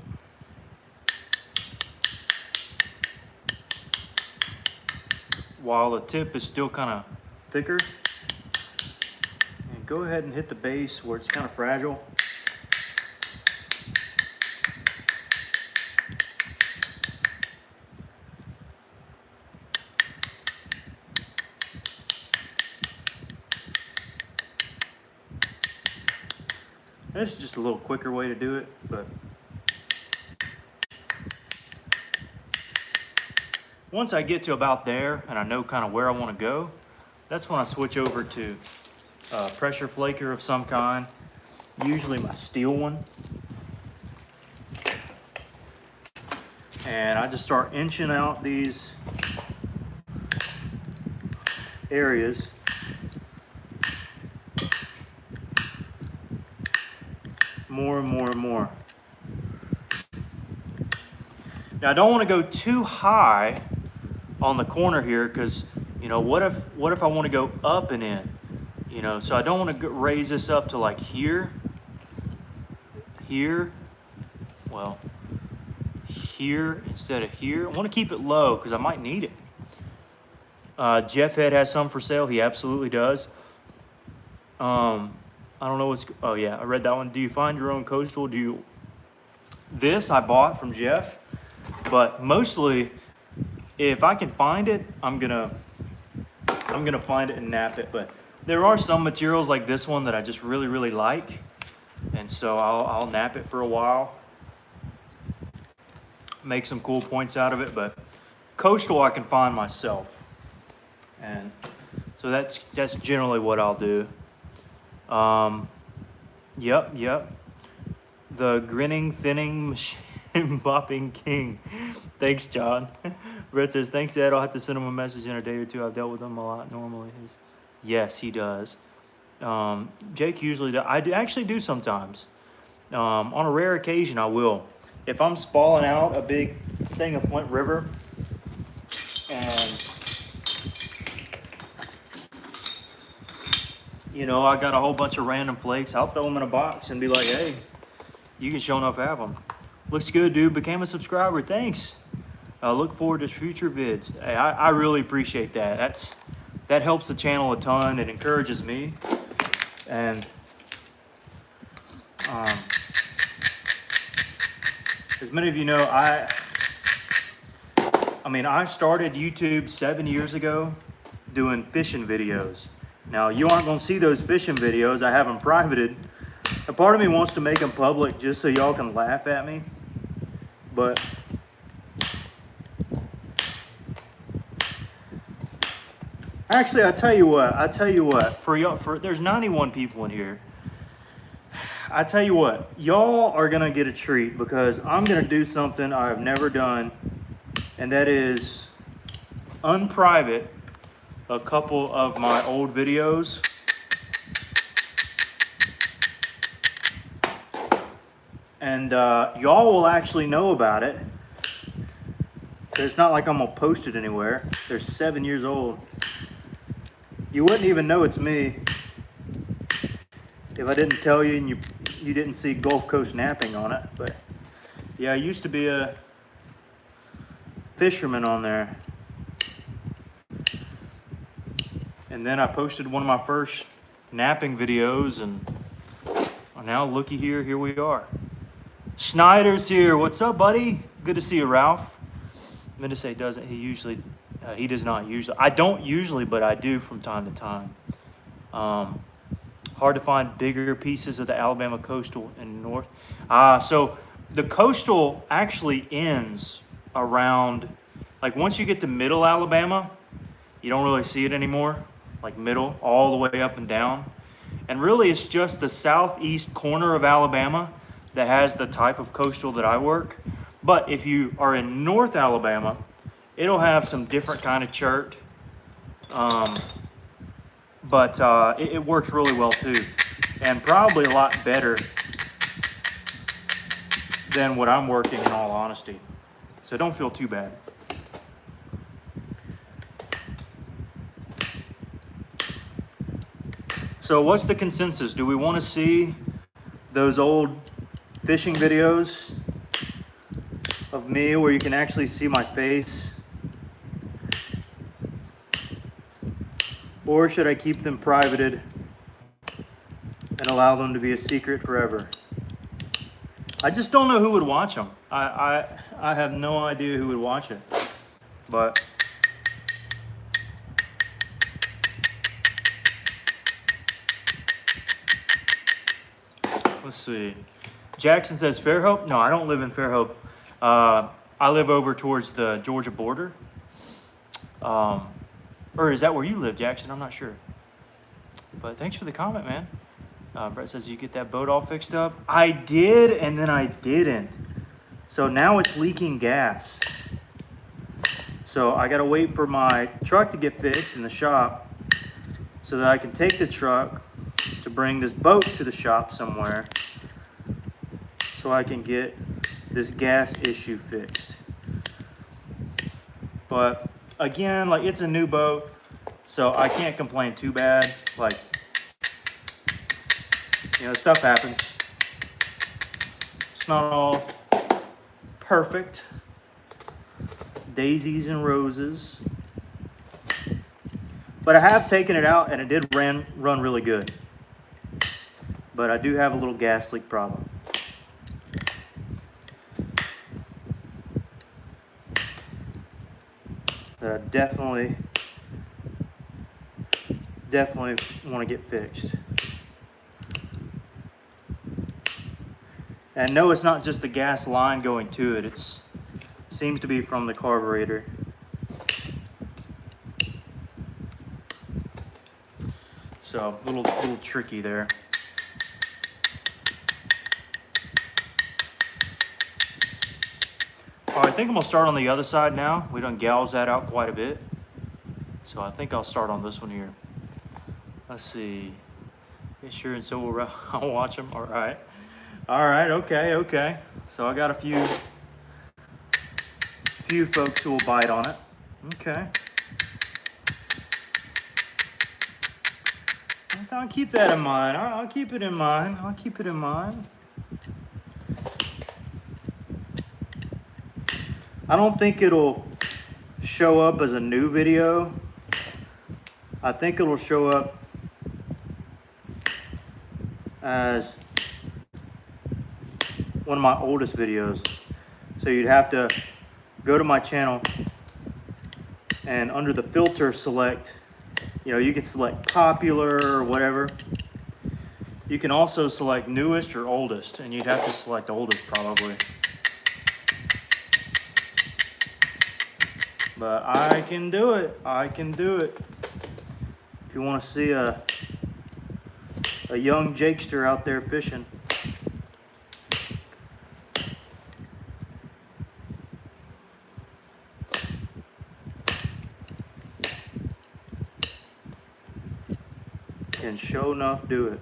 While the tip is still kind of thicker. And go ahead and hit the base where it's kind of fragile. This is just a little quicker way to do it, but once I get to about there and I know kind of where I want to go, that's when I switch over to a pressure flaker of some kind, usually my steel one. And I just start inching out these areas. More and more and more. Now I don't want to go too high on the corner here because, you know, what if I want to go up and in, you know, so I don't want to raise this up to like here, well, here instead of here. I want to keep it low because I might need it. Jeff Head has some for sale. He absolutely does. I don't know what's, oh yeah, I read that one. Do you find your own coastal? This I bought from Jeff, but mostly if I can find it, I'm gonna find it and nap it. But there are some materials like this one that I just really, really like. And so I'll nap it for a while, make some cool points out of it, but coastal I can find myself. And so that's generally what I'll do. Yep. The grinning, thinning, machine bopping king. Thanks, John. Brett says, thanks, Ed. I'll have to send him a message in a day or two. I've dealt with him a lot normally. Yes, he does. Jake usually does. I actually do sometimes. On a rare occasion, I will. If I'm spalling out a big thing of Flint River and you know, I got a whole bunch of random flakes, I'll throw them in a box and be like, hey, you can sure enough have them. Looks good, dude. Became a subscriber. Thanks. I look forward to future vids. Hey, I really appreciate that. That helps the channel a ton. It encourages me. And as many of you know, I started YouTube 7 years ago doing fishing videos. Now, you aren't going to see those fishing videos. I have them privated. A part of me wants to make them public just so y'all can laugh at me. But actually, I tell you what. For y'all, there's 91 people in here. I tell you what, y'all are going to get a treat because I'm going to do something I've never done, and that is unprivate a couple of my old videos. And y'all will actually know about it. It's not like I'm gonna post it anywhere. They're 7 years old. You wouldn't even know it's me if I didn't tell you and you didn't see Gulf Coast Knapping on it. But yeah, I used to be a fisherman on there. And then I posted one of my first napping videos, and now looky here we are. Schneider's here. What's up, buddy? Good to see you, Ralph. I meant to say doesn't. He does not usually. I don't usually, but I do from time to time. Hard to find bigger pieces of the Alabama coastal in the north. So the coastal actually ends around, like once you get to middle Alabama, you don't really see it anymore. Like middle, all the way up and down. And really it's just the southeast corner of Alabama that has the type of coastal that I work. But if you are in North Alabama, it'll have some different kind of chert. but it works really well too, and probably a lot better than what I'm working, in all honesty. So don't feel too bad. So what's the consensus? Do we want to see those old fishing videos of me where you can actually see my face? Or should I keep them privated and allow them to be a secret forever? I just don't know who would watch them. I have no idea who would watch it. But let's see. Jackson says Fairhope. No, I don't live in Fairhope. I live over towards the Georgia border. Or is that where you live, Jackson? I'm not sure. But thanks for the comment, man. Brett says, you get that boat all fixed up? I did, and then I didn't. So now it's leaking gas. So I gotta wait for my truck to get fixed in the shop so that I can take the truck to bring this boat to the shop somewhere so I can get this gas issue fixed. But again, like, it's a new boat, so I can't complain too bad. Like, you know, stuff happens. It's not all perfect. Daisies and roses. But I have taken it out and it did run really good. But I do have a little gas leak problem. That I definitely want to get fixed. And no, it's not just the gas line going to it. It seems to be from the carburetor. So a little tricky there. All right, I think I'm gonna start on the other side now. We done gouged that out quite a bit. So I think I'll start on this one here. Let's see. Yeah, sure, and so I'll watch them. All right. All right, okay. So I got a few folks who will bite on it. Okay. I'll keep that in mind. I'll keep it in mind. I'll keep it in mind. I don't think it'll show up as a new video. I think it'll show up as one of my oldest videos. So you'd have to go to my channel and under the filter select, you know, you can select popular or whatever. You can also select newest or oldest, and you'd have to select oldest probably. But I can do it. I can do it. If you want to see a young Jakester out there fishing. Can sure enough do it.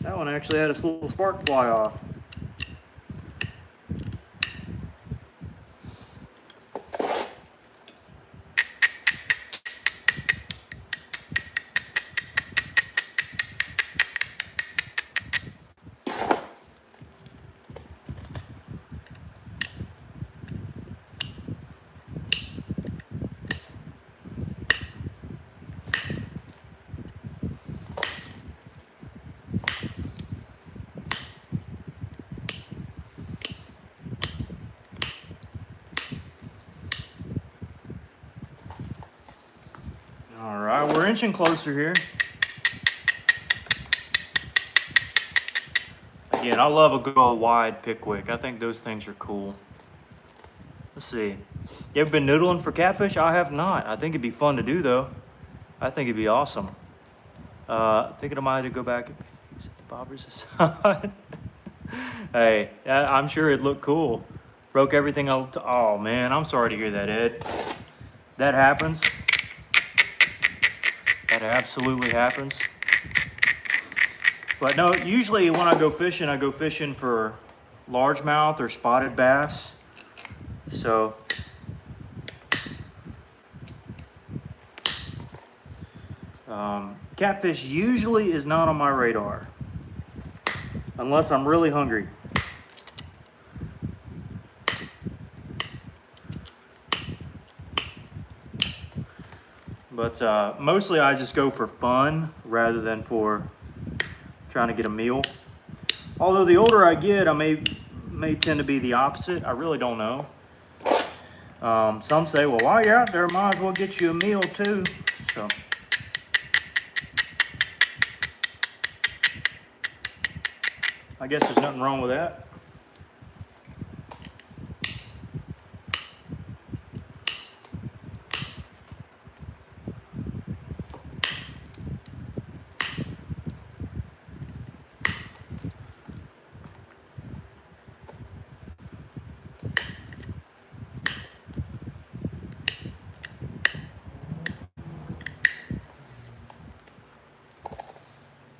That one actually had its little spark fly off. All right, we're inching closer here. Again, I love a good old wide pickwick. I think those things are cool. Let's see. You ever been noodling for catfish? I have not. I think it'd be fun to do though. I think it'd be awesome. Thinking I might have to go back and set the bobbers aside. Hey, I'm sure it looked cool. Broke everything out. Oh man, I'm sorry to hear that, Ed. That happens. That absolutely happens. But no, usually when I go fishing for largemouth or spotted bass. So catfish usually is not on my radar unless I'm really hungry. But mostly I just go for fun rather than for trying to get a meal. Although the older I get, I may tend to be the opposite. I really don't know. Some say, well, while you're out there, might as well get you a meal too. So I guess there's nothing wrong with that.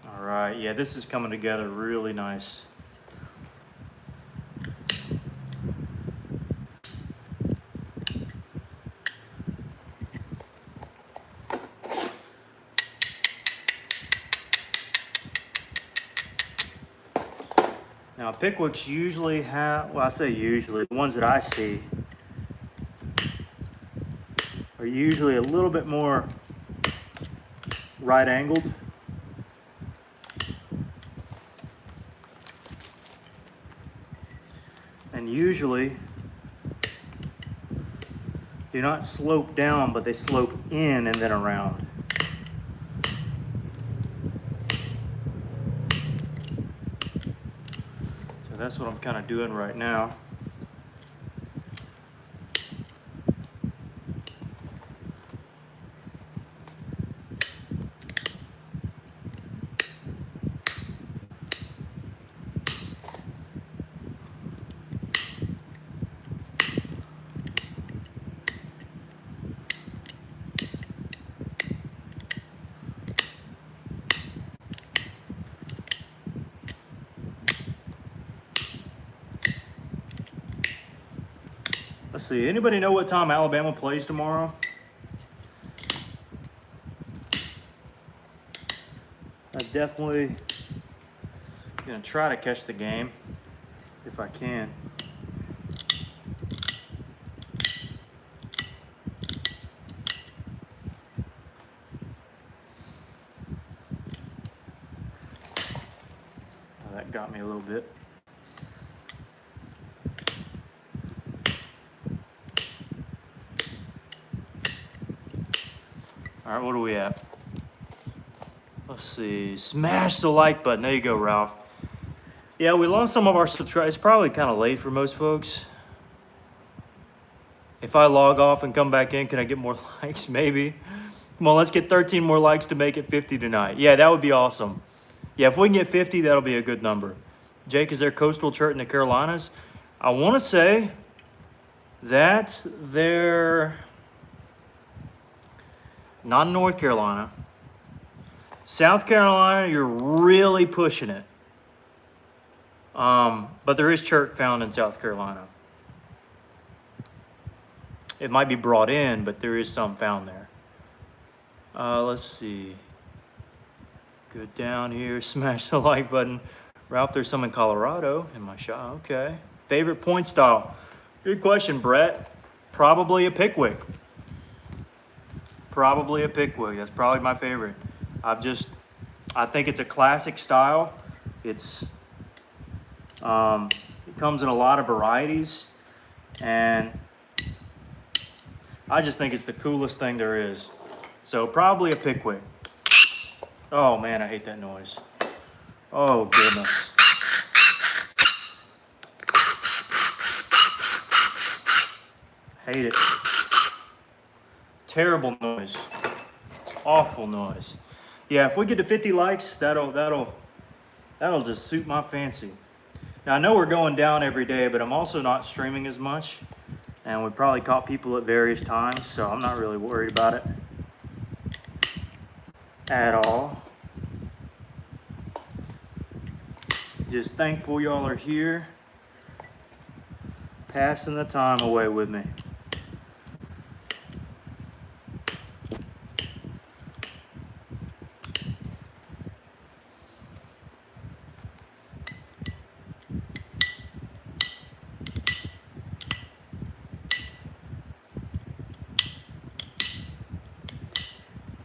All right, yeah, this is coming together really nice. Now, Pickwicks usually have, well, I say usually, the ones that I see are usually a little bit more right angled. And usually do not slope down, but they slope in and then around. So that's what I'm kind of doing right now. Let's see, anybody know what time Alabama plays tomorrow? I'm definitely gonna try to catch the game if I can. Oh, that got me a little bit. All right, what are we at? Let's see, smash the like button. There you go, Ralph. Yeah, we lost some of our subscribers. It's probably kind of late for most folks. If I log off and come back in, can I get more likes? Maybe. Come on, let's get 13 more likes to make it 50 tonight. Yeah, that would be awesome. Yeah, if we can get 50, that'll be a good number. Jake, is there coastal chert in the Carolinas? I want to say that they're not in North Carolina. South Carolina, you're really pushing it. But there is chert found in South Carolina. It might be brought in, but there is some found there. Let's see. Go down here, smash the like button. Ralph, there's some in Colorado in my shot. Okay. Favorite point style? Good question, Brett. Probably a Pickwick. Probably a Pickwick. That's probably my favorite. I think it's a classic style. It comes in a lot of varieties, and I just think it's the coolest thing there is. So probably a Pickwick. Oh man, I hate that noise. Oh goodness. Hate it. Terrible noise. Awful noise. Yeah, if we get to 50 likes, that'll just suit my fancy. Now I know we're going down every day, but I'm also not streaming as much, and we probably caught people at various times, so I'm not really worried about it at all. Just thankful y'all are here, passing the time away with me.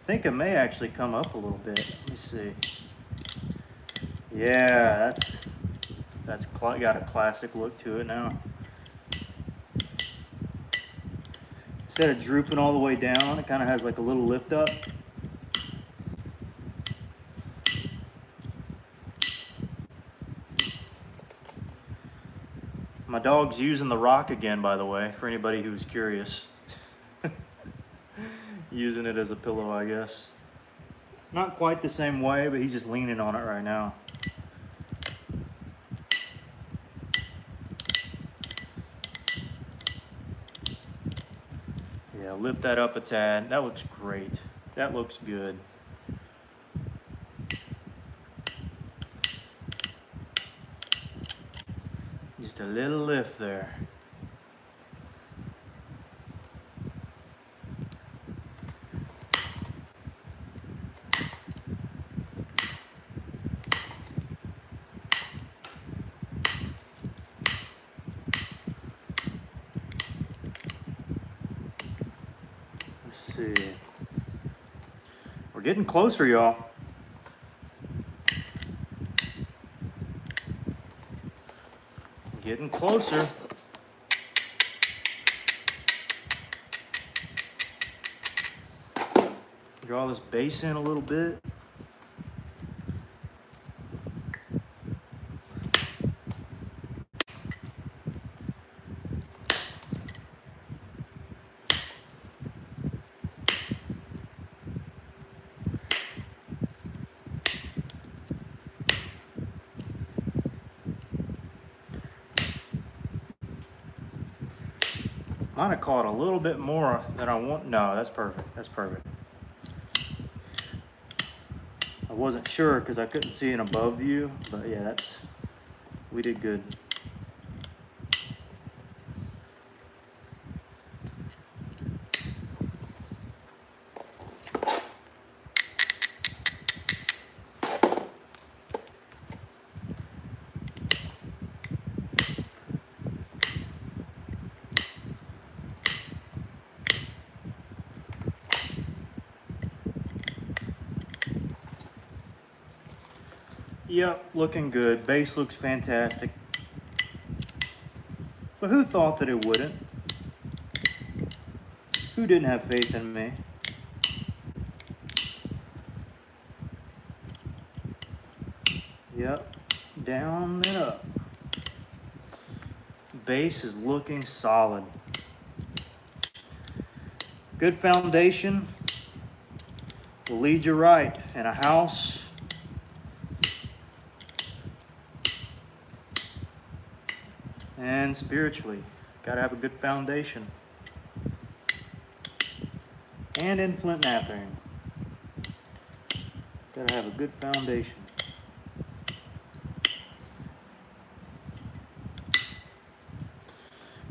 I think it may actually come up a little bit. Let me see. Yeah, that's got a classic look to it now. Instead of drooping all the way down, it kind of has like a little lift up. My dog's using the rock again, by the way, for anybody who's curious. Using it as a pillow, I guess. Not quite the same way, but he's just leaning on it right now. Yeah, lift that up a tad. That looks great. That looks good. Just a little lift there. Let's see. We're getting closer, y'all. Getting closer. Draw this bass in a little bit. Might have caught a little bit more than I want. No, that's perfect. That's perfect. I wasn't sure because I couldn't see an above view, but yeah, we did good. Yep, looking good. Bass looks fantastic. But who thought that it wouldn't? Who didn't have faith in me? Yep, down and up. Bass is looking solid. Good foundation will lead you right in a house. And spiritually, gotta have a good foundation. And in Flint Knapping, gotta have a good foundation.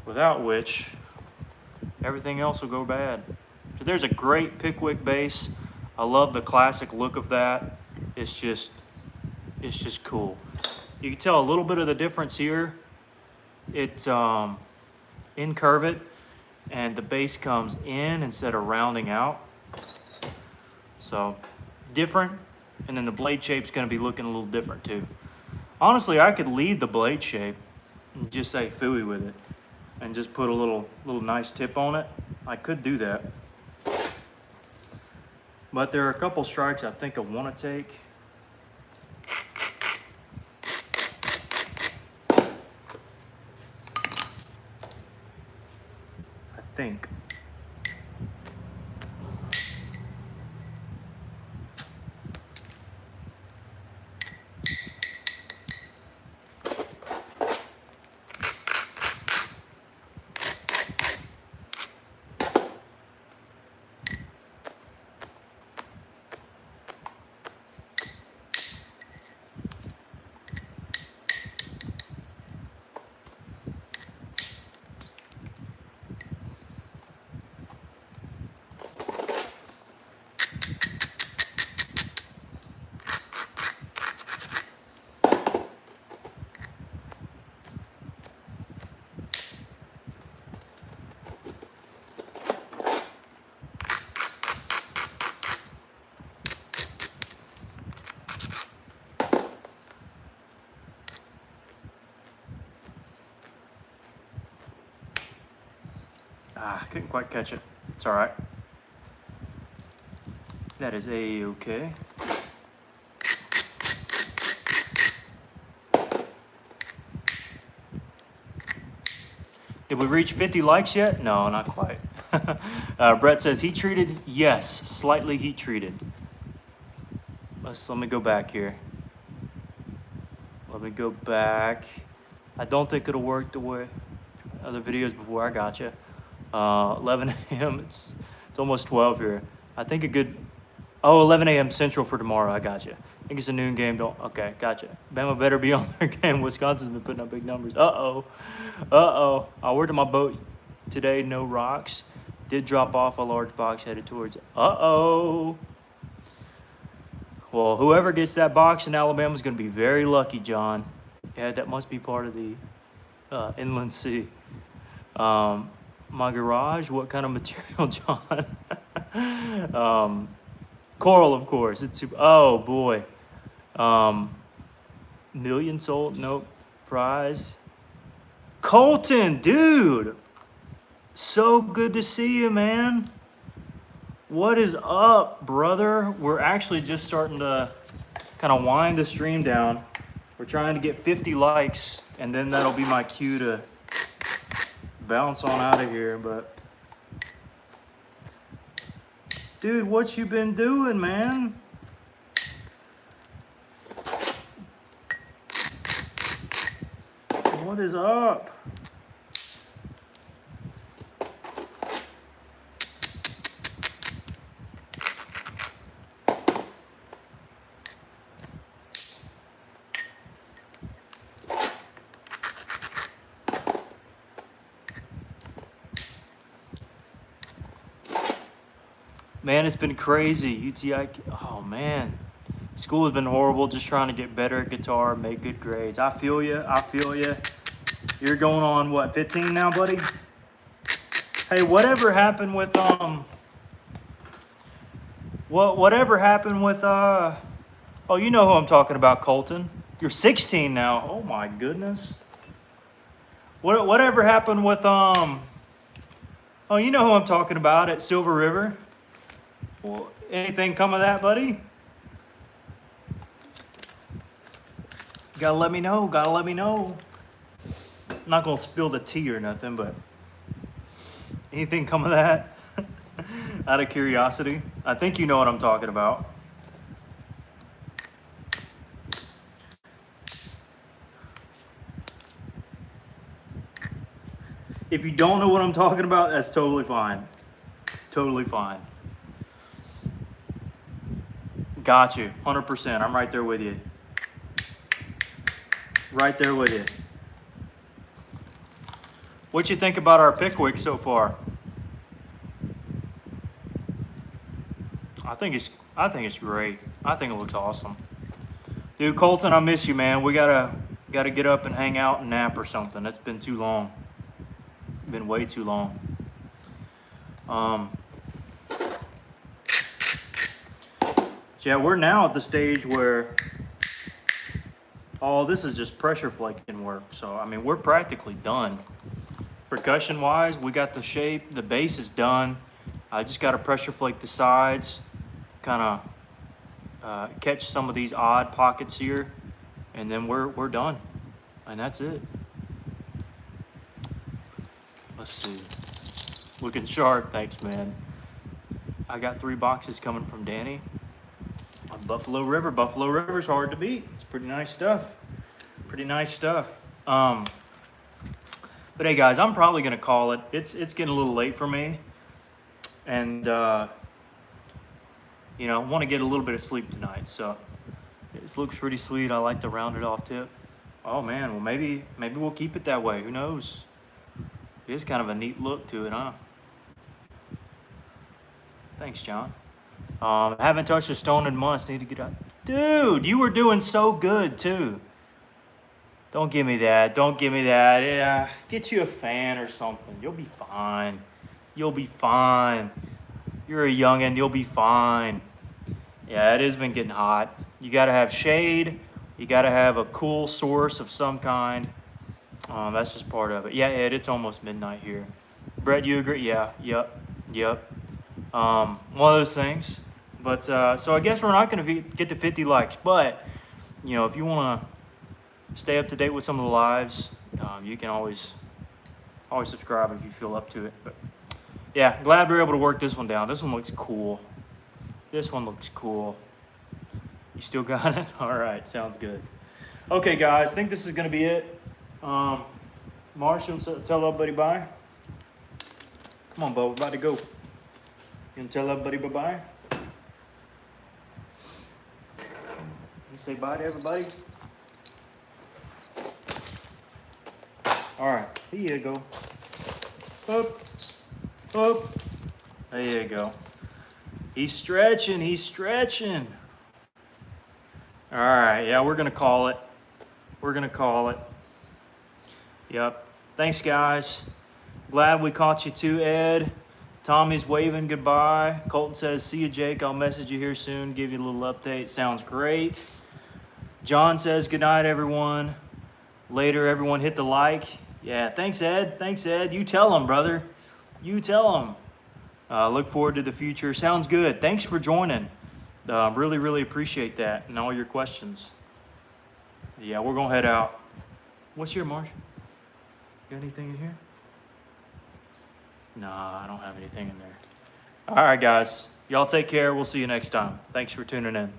Without which, everything else will go bad. So there's a great Pickwick bass. I love the classic look of that. It's just cool. You can tell a little bit of the difference here. It's incurve it, and the bass comes in instead of rounding out. So different, and then the blade shape's gonna be looking a little different too. Honestly, I could lead the blade shape and just say phooey with it and just put a little nice tip on it. I could do that. But there are a couple strikes I think I wanna take. Think. quite catch it. It's all right. That is A-okay. Did we reach 50 likes yet? No, not quite. Brett says heat treated. Yes, slightly heat treated. Let me go back here. Let me go back. I don't think it'll work the way other videos before. I gotcha. 11 a.m. It's almost 12 here. I think a good. Oh, 11 a.m. Central for tomorrow. I gotcha. I think it's a noon game. Okay, gotcha. Bama better be on their game. Wisconsin's been putting up big numbers. I worked on my boat today. No rocks. Did drop off a large box headed towards. Well, whoever gets that box in Alabama is going to be very lucky, John. Yeah, that must be part of the inland sea. My garage. What kind of material, John? Coral, of course. It's super. Oh boy. Million sold. Nope. Prize. Colton, dude. So good to see you, man. What is up, brother? We're actually just starting to kind of wind the stream down. We're trying to get 50 likes, and then that'll be my cue to bounce on out of here. But dude, what you been doing, man? What is up? Man, it's been crazy. UTI, oh man. School has been horrible, just trying to get better at guitar, make good grades. I feel you. You're going on, what, 15 now, buddy? Hey, whatever happened with, whatever happened with, oh, you know who I'm talking about, Colton. You're 16 now. Oh my goodness. Whatever happened with, oh, you know who I'm talking about at Silver River? Well, anything come of that, buddy? Gotta let me know. I'm not gonna spill the tea or nothing, but anything come of that? Out of curiosity. I think you know what I'm talking about. If you don't know what I'm talking about, that's totally fine. Totally fine. Got you, 100%. I'm right there with you. Right there with you. What you think about our Pickwick so far? I think it's great. I think it looks awesome. Dude, Colton, I miss you, man. We gotta get up and hang out and nap or something. That's been too long. Been way too long. Yeah, we're now at the stage where all this is just pressure flaking work. So, I mean, we're practically done. Percussion wise, we got the shape, the bass is done. I just got to pressure flake the sides, kind of catch some of these odd pockets here, and then we're done. And that's it. Let's see. Looking sharp, thanks, man. I got 3 boxes coming from Danny. On Buffalo River. Buffalo River's hard to beat. It's pretty nice stuff. But hey guys, I'm probably gonna call it. It's getting a little late for me, and you know, want to get a little bit of sleep tonight. So this looks pretty sweet. I like the rounded off tip. Oh man, well maybe we'll keep it that way. Who knows? It is kind of a neat look to it, huh? Thanks, John. Haven't touched a stone in months. Need to get out. Dude, you were doing so good too. Don't give me that. Yeah, get you a fan or something. You'll be fine. You're a youngin'. You'll be fine. Yeah, it has been getting hot. You got to have shade. You got to have a cool source of some kind. That's just part of it. Yeah, Ed, it's almost midnight here. Brett, you agree? Yeah. Yep. One of those things. But so I guess we're not going to get to 50 likes. But if you want to stay up to date with some of the lives, you can always subscribe if you feel up to it. But yeah, glad we were able to work this one down. This one looks cool. This one looks cool. You still got it? All right, sounds good. Okay, guys, I think this is going to be it. Marshall, tell everybody bye. Come on, Bo, we're about to go. You can tell everybody bye-bye? You say bye to everybody? All right, here you go. Up. There you go. He's stretching. All right, yeah, we're going to call it. Yep. Thanks, guys. Glad we caught you too, Ed. Tommy's waving goodbye. Colton says, see you, Jake. I'll message you here soon, give you a little update. Sounds great. John says, good night, everyone. Later, everyone hit the like. Yeah, thanks, Ed. You tell them, brother. You tell them. Look forward to the future. Sounds good. Thanks for joining. Really appreciate that and all your questions. Yeah, we're going to head out. What's here, Marsh? Got anything in here? Nah, I don't have anything in there. All right, guys. Y'all take care. We'll see you next time. Thanks for tuning in.